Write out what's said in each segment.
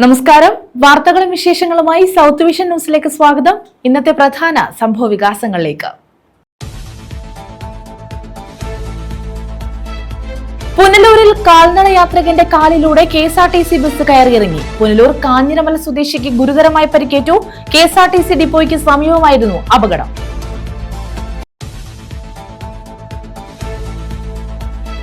നമസ്കാരം. വാർത്തകളും വിശേഷങ്ങളുമായി സൗത്ത് വിഷൻ ന്യൂസിലേക്ക് സ്വാഗതം. ഇന്നത്തെ പ്രധാന സംഭവ വികാസങ്ങളിലേക്ക്. പുനലൂരിൽ കാൽനട യാത്രികന്റെ കാലിലൂടെ കെഎസ്ആർടിസി ബസ് കയറിയിറങ്ങി. പുനലൂർ കാഞ്ഞിരമല സ്വദേശിക്ക് ഗുരുതരമായി പരിക്കേറ്റു. കെഎസ്ആർടിസി ഡിപ്പോയ്ക്ക് സമീപമായിരുന്നു അപകടം.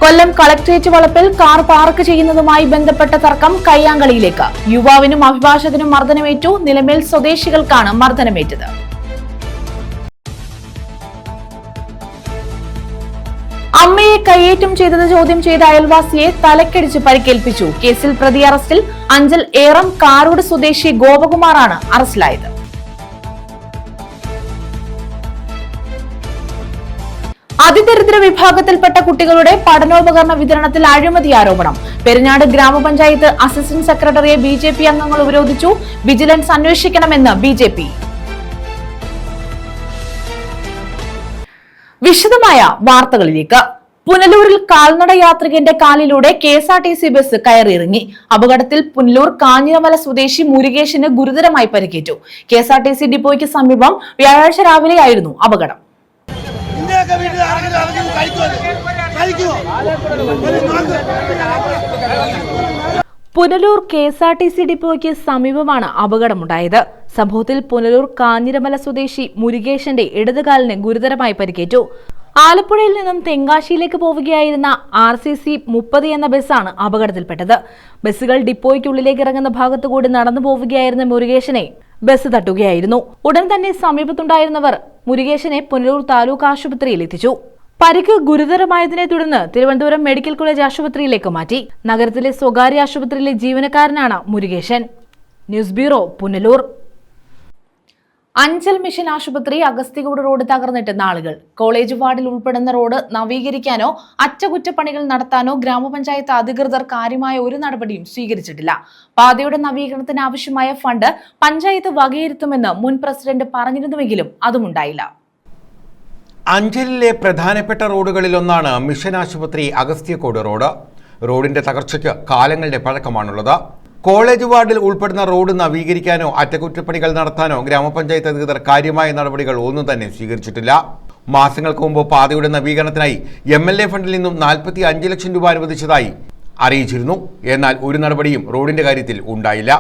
കൊല്ലം കളക്ടറേറ്റ് വളപ്പിൽ കാർ പാർക്ക് ചെയ്യുന്നതുമായി ബന്ധപ്പെട്ട തർക്കം കയ്യാങ്കളിയിലേക്ക്. യുവാവിനും അഭിഭാഷകനും മർദ്ദനമേറ്റു. നിലമേൽ സ്വദേശികൾക്കാണ് മർദ്ദനമേറ്റത്. അമ്മയെ കയ്യേറ്റം ചെയ്തത് ചോദ്യം ചെയ്ത അയൽവാസിയെ തലക്കടിച്ച് പരിക്കേൽപ്പിച്ചു. കേസിൽ പ്രതി അറസ്റ്റിൽ. അഞ്ചൽ ഏറം കാരോട് സ്വദേശി ഗോപകുമാറാണ് അറസ്റ്റിലായത്. അതിദരിദ്ര വിഭാഗത്തിൽപ്പെട്ട കുട്ടികളുടെ പഠനോപകരണ വിതരണത്തിൽ അഴിമതി ആരോപണം. പെരിഞ്ഞാട് ഗ്രാമപഞ്ചായത്ത് അസിസ്റ്റന്റ് സെക്രട്ടറിയെ ബിജെപി അംഗങ്ങൾ ഉപരോധിച്ചു. വിജിലൻസ് അന്വേഷിക്കണമെന്ന് ബിജെപി. വിശദമായ വാർത്തകളിലേക്ക്. പുനലൂരിൽ കാൽനട യാത്രികന്റെ കാലിലൂടെ കെഎസ്ആർടിസി ബസ് കയറിയിറങ്ങി. അപകടത്തിൽ പുനലൂർ കാഞ്ഞിരമല സ്വദേശി മുരുകേഷിന് ഗുരുതരമായി പരിക്കേറ്റു. കെഎസ്ആർടിസി ഡിപ്പോയ്ക്ക് സമീപം വ്യാഴാഴ്ച രാവിലെയായിരുന്നു അപകടം. പുനലൂർ കെഎസ്ആർടിസി ഡിപ്പോയ്ക്ക് സമീപമാണ് അപകടമുണ്ടായത്. സംഭവത്തിൽ പുനലൂർ കാഞ്ഞിരമല സ്വദേശി മുരുകേശന്റെ ഇടതുകാലിന് ഗുരുതരമായി പരിക്കേറ്റു. ആലപ്പുഴയിൽ നിന്നും തെങ്കാശിയിലേക്ക് പോവുകയായിരുന്ന RCC 30 എന്ന ബസ്സാണ് അപകടത്തിൽപ്പെട്ടത്. ബസ്സുകൾ ഡിപ്പോയ്ക്കുള്ളിലേക്ക് ഇറങ്ങുന്ന ഭാഗത്തുകൂടി നടന്നു പോവുകയായിരുന്ന മുരുകേശനെ ബസ് തട്ടുകയായിരുന്നു. ഉടൻ തന്നെ സമീപത്തുണ്ടായിരുന്നവർ മുരുകേശനെ പുനലൂർ താലൂക്ക് ആശുപത്രിയിൽ എത്തിച്ചു. പരിക്ക് ഗുരുതരമായതിനെ തുടർന്ന് തിരുവനന്തപുരം മെഡിക്കൽ കോളേജ് ആശുപത്രിയിലേക്ക് മാറ്റി. നഗരത്തിലെ സ്വകാര്യ ആശുപത്രിയിലെ ജീവനക്കാരനാണ് Murukesan. News bureau, Punalur. Anchal mission ആശുപത്രി അഗസ്തികോട് റോഡ് തകർന്നിട്ട് നാളുകൾ. കോളേജ് വാർഡിൽ ഉൾപ്പെടുന്ന റോഡ് നവീകരിക്കാനോ അറ്റകുറ്റപ്പണികൾ നടത്താനോ ഗ്രാമപഞ്ചായത്ത് അധികൃതർ കാര്യമായ ഒരു നടപടിയും സ്വീകരിച്ചിട്ടില്ല. പാതയുടെ നവീകരണത്തിന് ആവശ്യമായ ഫണ്ട് പഞ്ചായത്ത് വകയിരുത്തുമെന്ന് മുൻ പ്രസിഡന്റ് പറഞ്ഞിരുന്നുവെങ്കിലും അതുമുണ്ടായില്ല. അഞ്ചലിലെ പ്രധാനപ്പെട്ട റോഡുകളിലൊന്നാണ് മിഷൻ ആശുപത്രി അഗസ്തികോട് റോഡ്. റോഡിന്റെ തകർച്ചയ്ക്ക് കാലങ്ങളുടെ പഴക്കമാണുള്ളത്. കോളേജ് വാർഡിൽ ഉൾപ്പെടുന്ന റോഡ് നവീകരിക്കാനോ അറ്റകുറ്റപ്പണികൾ നടത്താനോ ഗ്രാമപഞ്ചായത്ത് അധികൃതർ കാര്യമായ നടപടികൾ ഒന്നും തന്നെ സ്വീകരിച്ചിട്ടില്ല. മാസങ്ങൾക്ക് മുമ്പ് പാതയുടെ നവീകരണത്തിനായി MLA ഫണ്ടിൽ നിന്നും 45 ലക്ഷം രൂപ അനുവദിച്ചതായി അറിയിച്ചിരുന്നു. എന്നാൽ ഒരു നടപടിയും റോഡിന്റെ കാര്യത്തിൽ ഉണ്ടായില്ല.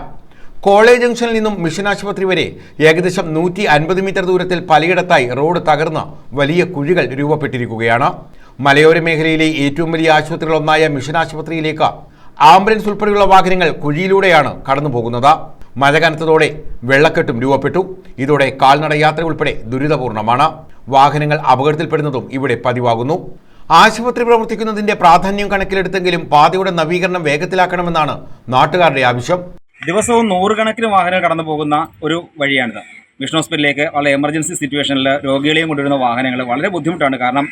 കോളേജ് ജംഗ്ഷനിൽ നിന്നും മിഷൻ ആശുപത്രി വരെ ഏകദേശം 150 മീറ്റർ ദൂരത്തിൽ പലയിടത്തായി റോഡ് തകർന്ന് വലിയ കുഴികൾ രൂപപ്പെട്ടിരിക്കുകയാണ്. മലയോര മേഖലയിലെ ഏറ്റവും വലിയ ആശുപത്രികളൊന്നായ മിഷൻ ആശുപത്രിയിലേക്ക് ആംബുലൻസ് ഉൾപ്പെടെയുള്ള വാഹനങ്ങൾ കുഴിയിലൂടെയാണ് കടന്നു പോകുന്നത്. മഴ കനത്തതോടെ വെള്ളക്കെട്ടും രൂപപ്പെട്ടു. ഇതോടെ കാൽനട യാത്ര ഉൾപ്പെടെ ദുരിതപൂർണമാണ്. വാഹനങ്ങൾ അപകടത്തിൽപ്പെടുന്നതും ഇവിടെ പതിവാകുന്നു. ആശുപത്രി പ്രവർത്തിക്കുന്നതിന്റെ പ്രാധാന്യം കണക്കിലെടുത്തെങ്കിലും പാതയുടെ നവീകരണം വേഗത്തിലാക്കണമെന്നാണ് നാട്ടുകാരുടെ ആവശ്യം. ദിവസവും 100 കണക്കിന് വാഹനങ്ങൾ കടന്നു പോകുന്ന ഒരു വഴിയാണിത്. മിഷൻ ഹോസ്പിറ്റലിലേക്ക് വളരെ എമർജൻസി സിറ്റുവേഷനിൽ രോഗികളെയും കൊണ്ടുവരുന്ന വാഹനങ്ങൾ വളരെ ബുദ്ധിമുട്ടാണ്. കാരണം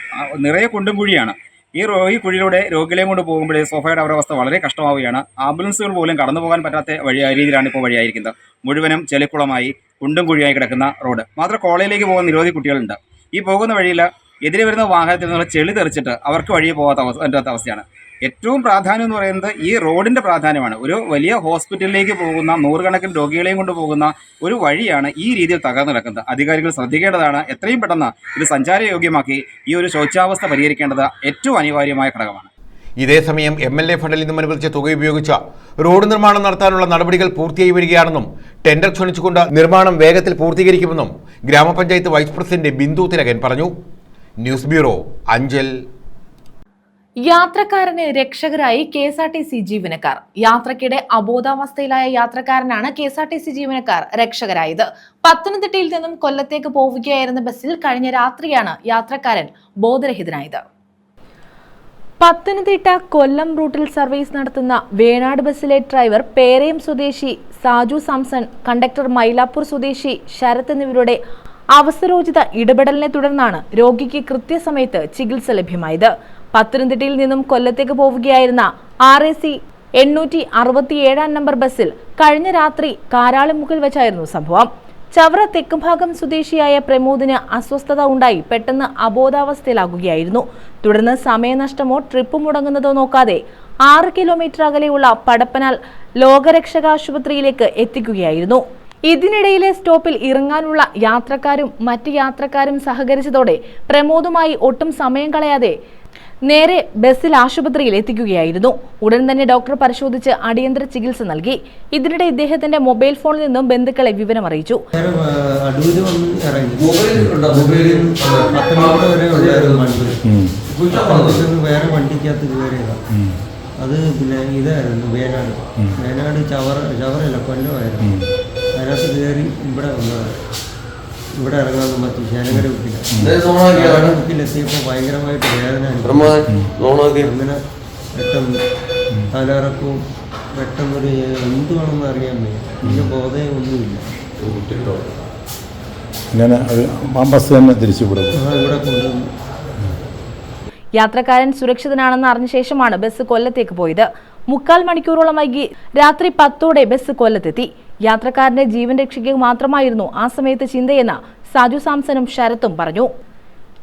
നിറയെ കുണ്ടും കുഴിയാണ്. ഈ കുഴിയിലൂടെ രോഗികളെയും കൊണ്ട് പോകുമ്പോഴേ സ്വാഭാവികമായിട്ട് അവരുടെ അവസ്ഥ വളരെ കഷ്ടമാവുകയാണ്. ആംബുലൻസുകൾ പോലും കടന്നു പോകാൻ പറ്റാത്ത രീതിയിലാണ് ഇപ്പോൾ വഴിയായിരിക്കുന്നത്. മുഴുവനും ചെളിക്കുളമായി കുണ്ടും കുഴിയായി കിടക്കുന്ന റോഡ്. മാത്രം കോളേജിലേക്ക് പോകുന്ന നിരവധി കുട്ടികളുണ്ട്. ഈ പോകുന്ന വഴിയിൽ എതിരെ വരുന്ന വാഹനത്തിൽ നിന്നുള്ള ചെളി തെറിച്ചിട്ട് അവർക്ക് വഴിയെ പോകാത്ത അവസ്ഥയാണ്. ഏറ്റവും പ്രാധാന്യം എന്ന് പറയുന്നത് ഈ റോഡിൻ്റെ പ്രാധാന്യമാണ്. ഒരു വലിയ ഹോസ്പിറ്റലിലേക്ക് പോകുന്ന 100 കണക്കിന് രോഗികളെയും കൊണ്ട് പോകുന്ന ഒരു വഴിയാണ് ഈ രീതിയിൽ തകർന്നു കിടക്കുന്നത്. അധികാരികൾ ശ്രദ്ധിക്കേണ്ടതാണ്. എത്രയും പെട്ടെന്ന് ഇത് സഞ്ചാരയോഗ്യമാക്കി ഈ ഒരു ശോച്യാവസ്ഥ പരിഹരിക്കേണ്ടത് ഏറ്റവും അനിവാര്യമായ ഘടകമാണ്. ഇതേസമയം MLA ഫണ്ടിൽ നിന്നും അനുവദിച്ച തുക ഉപയോഗിച്ച് റോഡ് നിർമ്മാണം നടത്താനുള്ള നടപടികൾ പൂർത്തിയായി വരികയാണെന്നും ടെൻഡർ ക്ഷണിച്ചുകൊണ്ട് നിർമ്മാണം വേഗത്തിൽ പൂർത്തീകരിക്കുമെന്നും ഗ്രാമപഞ്ചായത്ത് വൈസ് പ്രസിഡന്റ് ബിന്ദു തിലകൻ പറഞ്ഞു. News bureau, Anchal. യാത്രക്കാരന് രക്ഷകരായി കെഎസ്ആർടിസി ജീവനക്കാർ. യാത്രക്കിടെ അബോധാവസ്ഥയിലായ യാത്രക്കാരനാണ് കെഎസ്ആർടിസി ജീവനക്കാർ രക്ഷകരായത്. പത്തനംതിട്ടയിൽ നിന്നും കൊല്ലത്തേക്ക് പോവുകയായിരുന്ന ബസ്സിൽ കഴിഞ്ഞ രാത്രിയാണ് യാത്രക്കാരൻ ബോധരഹിതനായത്. പത്തനംതിട്ട കൊല്ലം റൂട്ടിൽ സർവീസ് നടത്തുന്ന വേണാട് ബസ്സിലെ ഡ്രൈവർ പേരയം സ്വദേശി സാജു സാംസൺ, കണ്ടക്ടർ മൈലാപ്പൂർ സ്വദേശി ശരത് എന്നിവരുടെ അവസരോചിത ഇടപെടലിനെ തുടർന്നാണ് രോഗിക്ക് കൃത്യസമയത്ത് ചികിത്സ ലഭ്യമായത്. പത്തനംതിട്ടയിൽ നിന്നും കൊല്ലത്തേക്ക് പോവുകയായിരുന്ന RAC 867 നമ്പർ ബസ്സിൽ കഴിഞ്ഞ രാത്രി കാരാളിമുക്കിൽ വെച്ചായിരുന്നു സംഭവം. ചവറ തെക്കുംഭാഗം സ്വദേശിയായ പ്രമോദിന് അസ്വസ്ഥത ഉണ്ടായി പെട്ടെന്ന് അബോധാവസ്ഥയിലാകുകയായിരുന്നു. തുടർന്ന് സമയനഷ്ടമോ ട്രിപ്പ് മുടങ്ങുന്നതോ നോക്കാതെ 6 കിലോമീറ്റർ അകലെയുള്ള പടപ്പനാൽ ലോകരക്ഷകാശുപത്രിയിലേക്ക് എത്തിക്കുകയായിരുന്നു. ഇതിനിടയിലെ സ്റ്റോപ്പിൽ ഇറങ്ങാനുള്ള മറ്റ് യാത്രക്കാരും സഹകരിച്ചതോടെ പ്രമോദുമായി ഒട്ടും സമയം കളയാതെ നേരെ ബസ്സിൽ ആശുപത്രിയിൽ എത്തിക്കുകയായിരുന്നു. ഉടൻ തന്നെ ഡോക്ടർ പരിശോധിച്ച് അടിയന്തര ചികിത്സ നൽകി. ഇതിനിടെ ഇദ്ദേഹത്തിന്റെ മൊബൈൽ ഫോണിൽ നിന്നും ബന്ധുക്കളെ വിവരം അറിയിച്ചു. വേറെ വണ്ടിക്കകത്ത് കയറിയതാ. അത് പിന്നെ ഇതായിരുന്നു വേനാട് ചവറല്ല കൊല്ലമായിരുന്നു. അതിനകത്ത് കയറി ഇവിടെ വന്നതാണ്. ഇവിടെ ഇറങ്ങാൻ പറ്റി ശേനകര ബുക്കിലെത്തിയപ്പോൾ ഭയങ്കരമായിട്ട് വേദന അങ്ങനെ പെട്ടെന്ന് തലയിറക്കവും പെട്ടെന്നൊരു എന്തുവാണെന്ന് അറിയാൻ വയ്യ. പിന്നെ ബോധം ഒന്നുമില്ല. ഇവിടെ കൊണ്ടുവന്നു. യാത്രക്കാരൻ സുരക്ഷിതനാണെന്ന് അറിഞ്ഞ ശേഷമാണ് ബസ് കൊല്ലത്തേക്ക് പോയത്. 3/4 മണിക്കൂറോളം വൈകി രാത്രി 10ഓടെ ബസ് കൊല്ലത്തെത്തി. യാത്രക്കാരന്റെ ജീവൻ രക്ഷിക്കുക മാത്രമായിരുന്നു ആ സമയത്ത് ചിന്തയെന്ന് സാജു സാംസണും ശരത്തും പറഞ്ഞു.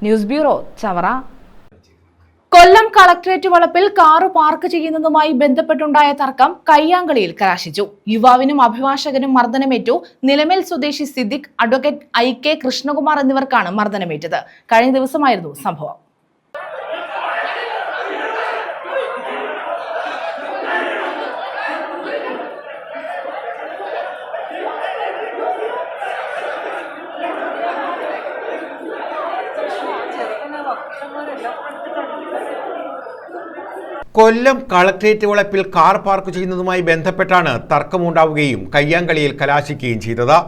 News bureau, Chavara. Kollam collectorate വളപ്പിൽ കാറ് പാർക്ക് ചെയ്യുന്നതുമായി ബന്ധപ്പെട്ടുണ്ടായ തർക്കം കയ്യാങ്കളിയിൽ കലാശിച്ചു. യുവാവിനും അഭിഭാഷകനും മർദ്ദനമേറ്റു. നിലമേൽ സ്വദേശി സിദ്ദിഖ്, അഡ്വക്കേറ്റ് IK കൃഷ്ണകുമാർ എന്നിവർക്കാണ് മർദ്ദനമേറ്റത്. കഴിഞ്ഞ ദിവസമായിരുന്നു സംഭവം. കൊല്ലം കളക്ട്രേറ്റ് വളപ്പിൽ കാർ പാർക്ക് ചെയ്യുന്നതുമായി ബന്ധപ്പെട്ടാണ് തർക്കമുണ്ടാവുകയും കയ്യാങ്കളിയിൽ കലാശിക്കുകയും ചെയ്തത്.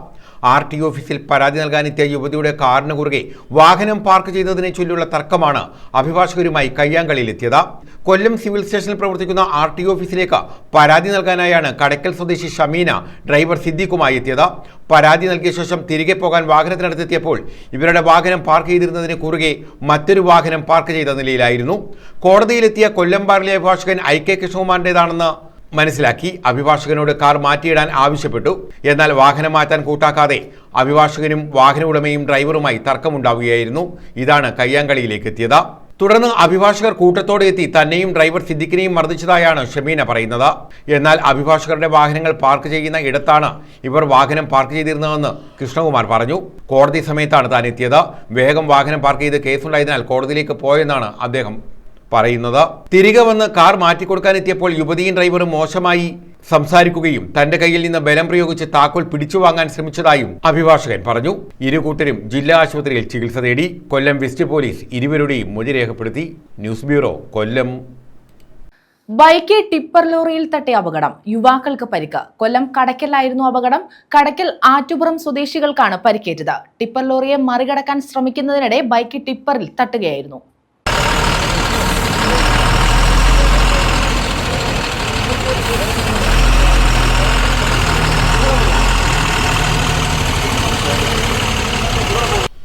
RT ഓഫീസിൽ പരാതി നൽകാനെത്തിയ യുവതിയുടെ കാറിന് കുറുകെ വാഹനം പാർക്ക് ചെയ്തതിനെ ചൊല്ലിയുള്ള തർക്കമാണ് അഭിഭാഷകരുമായി കയ്യാങ്കളിയിലെത്തിയത്. കൊല്ലം സിവിൽ സ്റ്റേഷനിൽ പ്രവർത്തിക്കുന്ന RT ഓഫീസിലേക്ക് പരാതി നൽകാനായാണ് കടയ്ക്കൽ സ്വദേശി ഷമീന ഡ്രൈവർ സിദ്ദീഖുമായി എത്തിയത്. പരാതി നൽകിയ ശേഷം തിരികെ പോകാൻ വാഹനത്തിനടുത്തെത്തിയപ്പോൾ ഇവരുടെ വാഹനം പാർക്ക് ചെയ്തിരുന്നതിന് കുറുകെ മറ്റൊരു വാഹനം പാർക്ക് ചെയ്ത നിലയിലായിരുന്നു. കോടതിയിലെത്തിയ കൊല്ലം ബാറിലെ അഭിഭാഷകൻ IK കൃഷ്ണകുമാറിൻ്റെതാണെന്ന് മനസ്സിലാക്കി അഭിഭാഷകനോട് കാർ മാറ്റിയിടാൻ ആവശ്യപ്പെട്ടു. എന്നാൽ വാഹനം മാറ്റാൻ കൂട്ടാക്കാതെ അഭിഭാഷകനും വാഹന ഉടമയും ഡ്രൈവറുമായി തർക്കമുണ്ടാവുകയായിരുന്നു. ഇതാണ് കയ്യാങ്കളിയിലേക്ക് എത്തിയത്. തുടർന്ന് അഭിഭാഷകർ കൂട്ടത്തോടെ എത്തി തന്നെയും ഡ്രൈവർ സിദ്ദിഖിനെയും മർദ്ദിച്ചതായാണ് ഷമീന പറയുന്നത്. എന്നാൽ അഭിഭാഷകരുടെ വാഹനങ്ങൾ പാർക്ക് ചെയ്യുന്ന ഇടത്താണ് ഇവർ വാഹനം പാർക്ക് ചെയ്തിരുന്നതെന്ന് കൃഷ്ണകുമാർ പറഞ്ഞു. കോടതി സമയത്താണ് താൻ എത്തിയത്. വേഗം വാഹനം പാർക്ക് ചെയ്ത് കേസുണ്ടായതിനാൽ കോടതിയിലേക്ക് പോയെന്നാണ് അദ്ദേഹം പറയുന്നത്. തിരികെ വന്ന് കാർ മാറ്റിക്കൊടുക്കാനെത്തിയപ്പോൾ യുവതിയും ഡ്രൈവറും മോശമായി സംസാരിക്കുകയും തന്റെ കയ്യിൽ നിന്ന് ബലം പ്രയോഗിച്ച് താക്കോൽ പിടിച്ചു വാങ്ങാൻ ശ്രമിച്ചതായും അഭിഭാഷകൻ പറഞ്ഞു. ഇരു കൂട്ടരും ജില്ലാ ആശുപത്രിയിൽ ചികിത്സ തേടി. കൊല്ലം വെസ്റ്റ് പോലീസ് ഇരുവരുടെയും മൊഴി രേഖപ്പെടുത്തി. ന്യൂസ് ബ്യൂറോ, കൊല്ലം. ബൈക്ക് ടിപ്പർ ലോറിയിൽ തട്ടിയ അപകടം, യുവാക്കൾക്ക് പരിക്ക്. കൊല്ലം കടയ്ക്കലായിരുന്നു അപകടം. കടയ്ക്കൽ ആറ്റുപുറം സ്വദേശികൾക്കാണ് പരിക്കേറ്റത്. ടിപ്പർ ലോറിയെ മറികടക്കാൻ ശ്രമിക്കുന്നതിനിടെ ബൈക്ക് ടിപ്പറിൽ തട്ടുകയായിരുന്നു.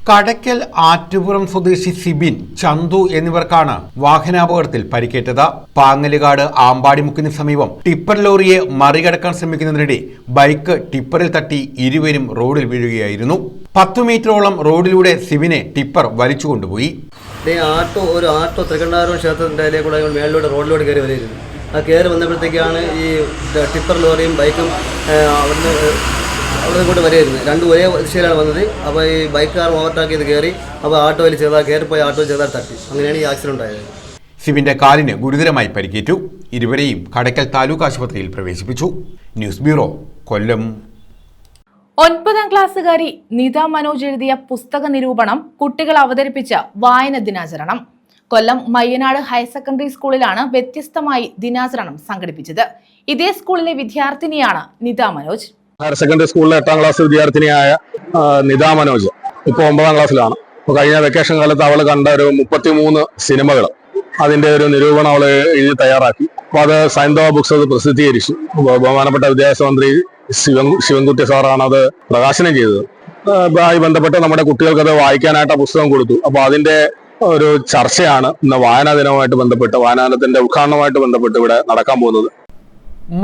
കടയ്ക്കൽ ആറ്റുപുറം സ്വദേശി സിബിൻ, ചന്തു എന്നിവർക്കാണ് വാഹനാപകടത്തിൽ പരിക്കേറ്റത്. പാങ്ങലുകാട് ആമ്പാടിമുക്കിന് സമീപം ടിപ്പർ ലോറിയെ മറികടക്കാൻ ശ്രമിക്കുന്നതിനിടെ ബൈക്ക് ടിപ്പറിൽ തട്ടി ഇരുവരും റോഡിൽ വീഴുകയായിരുന്നു. 10 മീറ്ററോളം റോഡിലൂടെ സിബിനെ ടിപ്പർ വലിച്ചുകൊണ്ടുപോയി. ഒരു ആട്ടോ തൃക്കണ്ണാരൂർ ക്ഷേത്രത്തിൻ്റെ അതിലേക്കൂടെ മേളിലൂടെ റോഡിലൂടെ കയറി വരികയായിരുന്നു. ആ കയറി വന്നപ്പോഴത്തേക്കാണ് ഈ ടിപ്പർ ലോറിയും ബൈക്കും അവിടെ കൊണ്ട് വരികയായിരുന്നു. രണ്ടും ഒരേ ദിശയിലാണ് വന്നത്. അപ്പോൾ ഈ ബൈക്കുകാർ ഓവർടാക്ക് ചെയ്ത് കയറി. അപ്പോൾ ആട്ടോയിൽ കയറിപ്പോയി ആട്ടോയിൽ ചെറുതായി തട്ടി. അങ്ങനെയാണ് ഈ ആക്സിഡന്റ് ഉണ്ടായത്. സിബിന്റെ കാലിന് ഗുരുതരമായി പരിക്കേറ്റു. ഇരുവരെയും കടയ്ക്കൽ താലൂക്ക് ആശുപത്രിയിൽ പ്രവേശിപ്പിച്ചു. ന്യൂസ് ബ്യൂറോ, കൊല്ലം. 9ാം ക്ലാസ്സുകാരി നിത മനോജ് എഴുതിയ പുസ്തക നിരൂപണം കുട്ടികൾ അവതരിപ്പിച്ച വായന ദിനാചരണം. കൊല്ലം മയ്യനാട് ഹയർ സെക്കൻഡറി സ്കൂളിലാണ് വ്യത്യസ്തമായി ദിനാചരണം സംഘടിപ്പിച്ചത്. ഇതേ സ്കൂളിലെ വിദ്യാർത്ഥിനിയാണ് നിത മനോജ്. ഹയർ സെക്കൻഡറി സ്കൂളിലെ 8ാം ക്ലാസ് വിദ്യാർത്ഥിനിയായ നിത മനോജ് ഇപ്പോൾ 9ാം ക്ലാസ്സിലാണ്. അപ്പോൾ കഴിഞ്ഞ വെക്കേഷൻ കാലത്ത് അവൾ കണ്ട ഒരു 33 സിനിമകൾ, അതിന്റെ ഒരു നിരൂപണം അവൾ എഴുതി തയ്യാറാക്കി. അപ്പോൾ അത് സൈന്ധവ ബുക്സ് അത് പ്രസിദ്ധീകരിച്ചു. ബഹുമാനപ്പെട്ട വിദ്യാഭ്യാസ മന്ത്രി ശിവൻകുട്ടി സാറാണ് അത് പ്രകാശനം ചെയ്തത്. അതുമായി ബന്ധപ്പെട്ട് നമ്മുടെ കുട്ടികൾക്ക് അത് വായിക്കാനായിട്ട് ആ പുസ്തകം കൊടുത്തു. അപ്പോൾ അതിന്റെ ഒരു ചർച്ചയാണ് ഇന്ന് വായനാ ദിനവുമായിട്ട് ബന്ധപ്പെട്ട്, വായനാദിനത്തിന്റെ ഉദ്ഘാടനവുമായിട്ട് ബന്ധപ്പെട്ട് ഇവിടെ നടക്കാൻ പോകുന്നത്.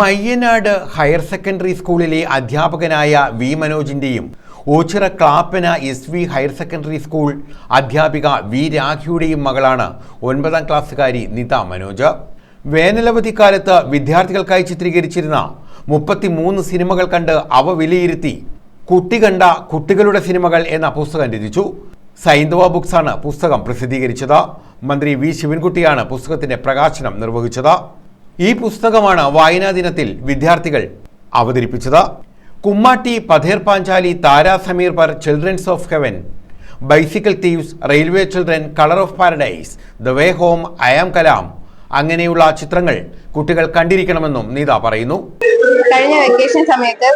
മയ്യനാട് ഹയർ സെക്കൻഡറി സ്കൂളിലെ അധ്യാപകനായ വി മനോജിന്റെയും Ochira Clappana SV higher secondary school അധ്യാപിക വി രാഖിയുടെയും മകളാണ് 9ാം ക്ലാസ്സുകാരി നിത മനോജ്. വേനലവധിക്കാലത്ത് വിദ്യാർത്ഥികൾക്കായി ചിത്രീകരിച്ചിരുന്ന 33 സിനിമകൾ കണ്ട് അവ വിലയിരുത്തി കുട്ടി കണ്ട കുട്ടികളുടെ സിനിമകൾ എന്ന പുസ്തകം രചിച്ചു. സൈന്ധവ ബുക്സാണ് പുസ്തകം പ്രസിദ്ധീകരിച്ചത്. മന്ത്രി വി ശിവൻകുട്ടിയാണ് പുസ്തകത്തിന്റെ പ്രകാശനം നിർവഹിച്ചത്. ഈ പുസ്തകമാണ് വായനാ ദിനത്തിൽ വിദ്യാർത്ഥികൾ അവതരിപ്പിച്ചത്. Kummatti, Pather Panchali, Taare Zameen Par, children's of heaven, bicycle thieves, railway children, colour of paradise, the way home, I am Kalam അങ്ങനെയുള്ള ചിത്രങ്ങൾ കുട്ടികൾ കണ്ടിരിക്കണമെന്നും നീത പറയുന്നു. കഴിഞ്ഞ വെക്കേഷൻ സമയത്ത്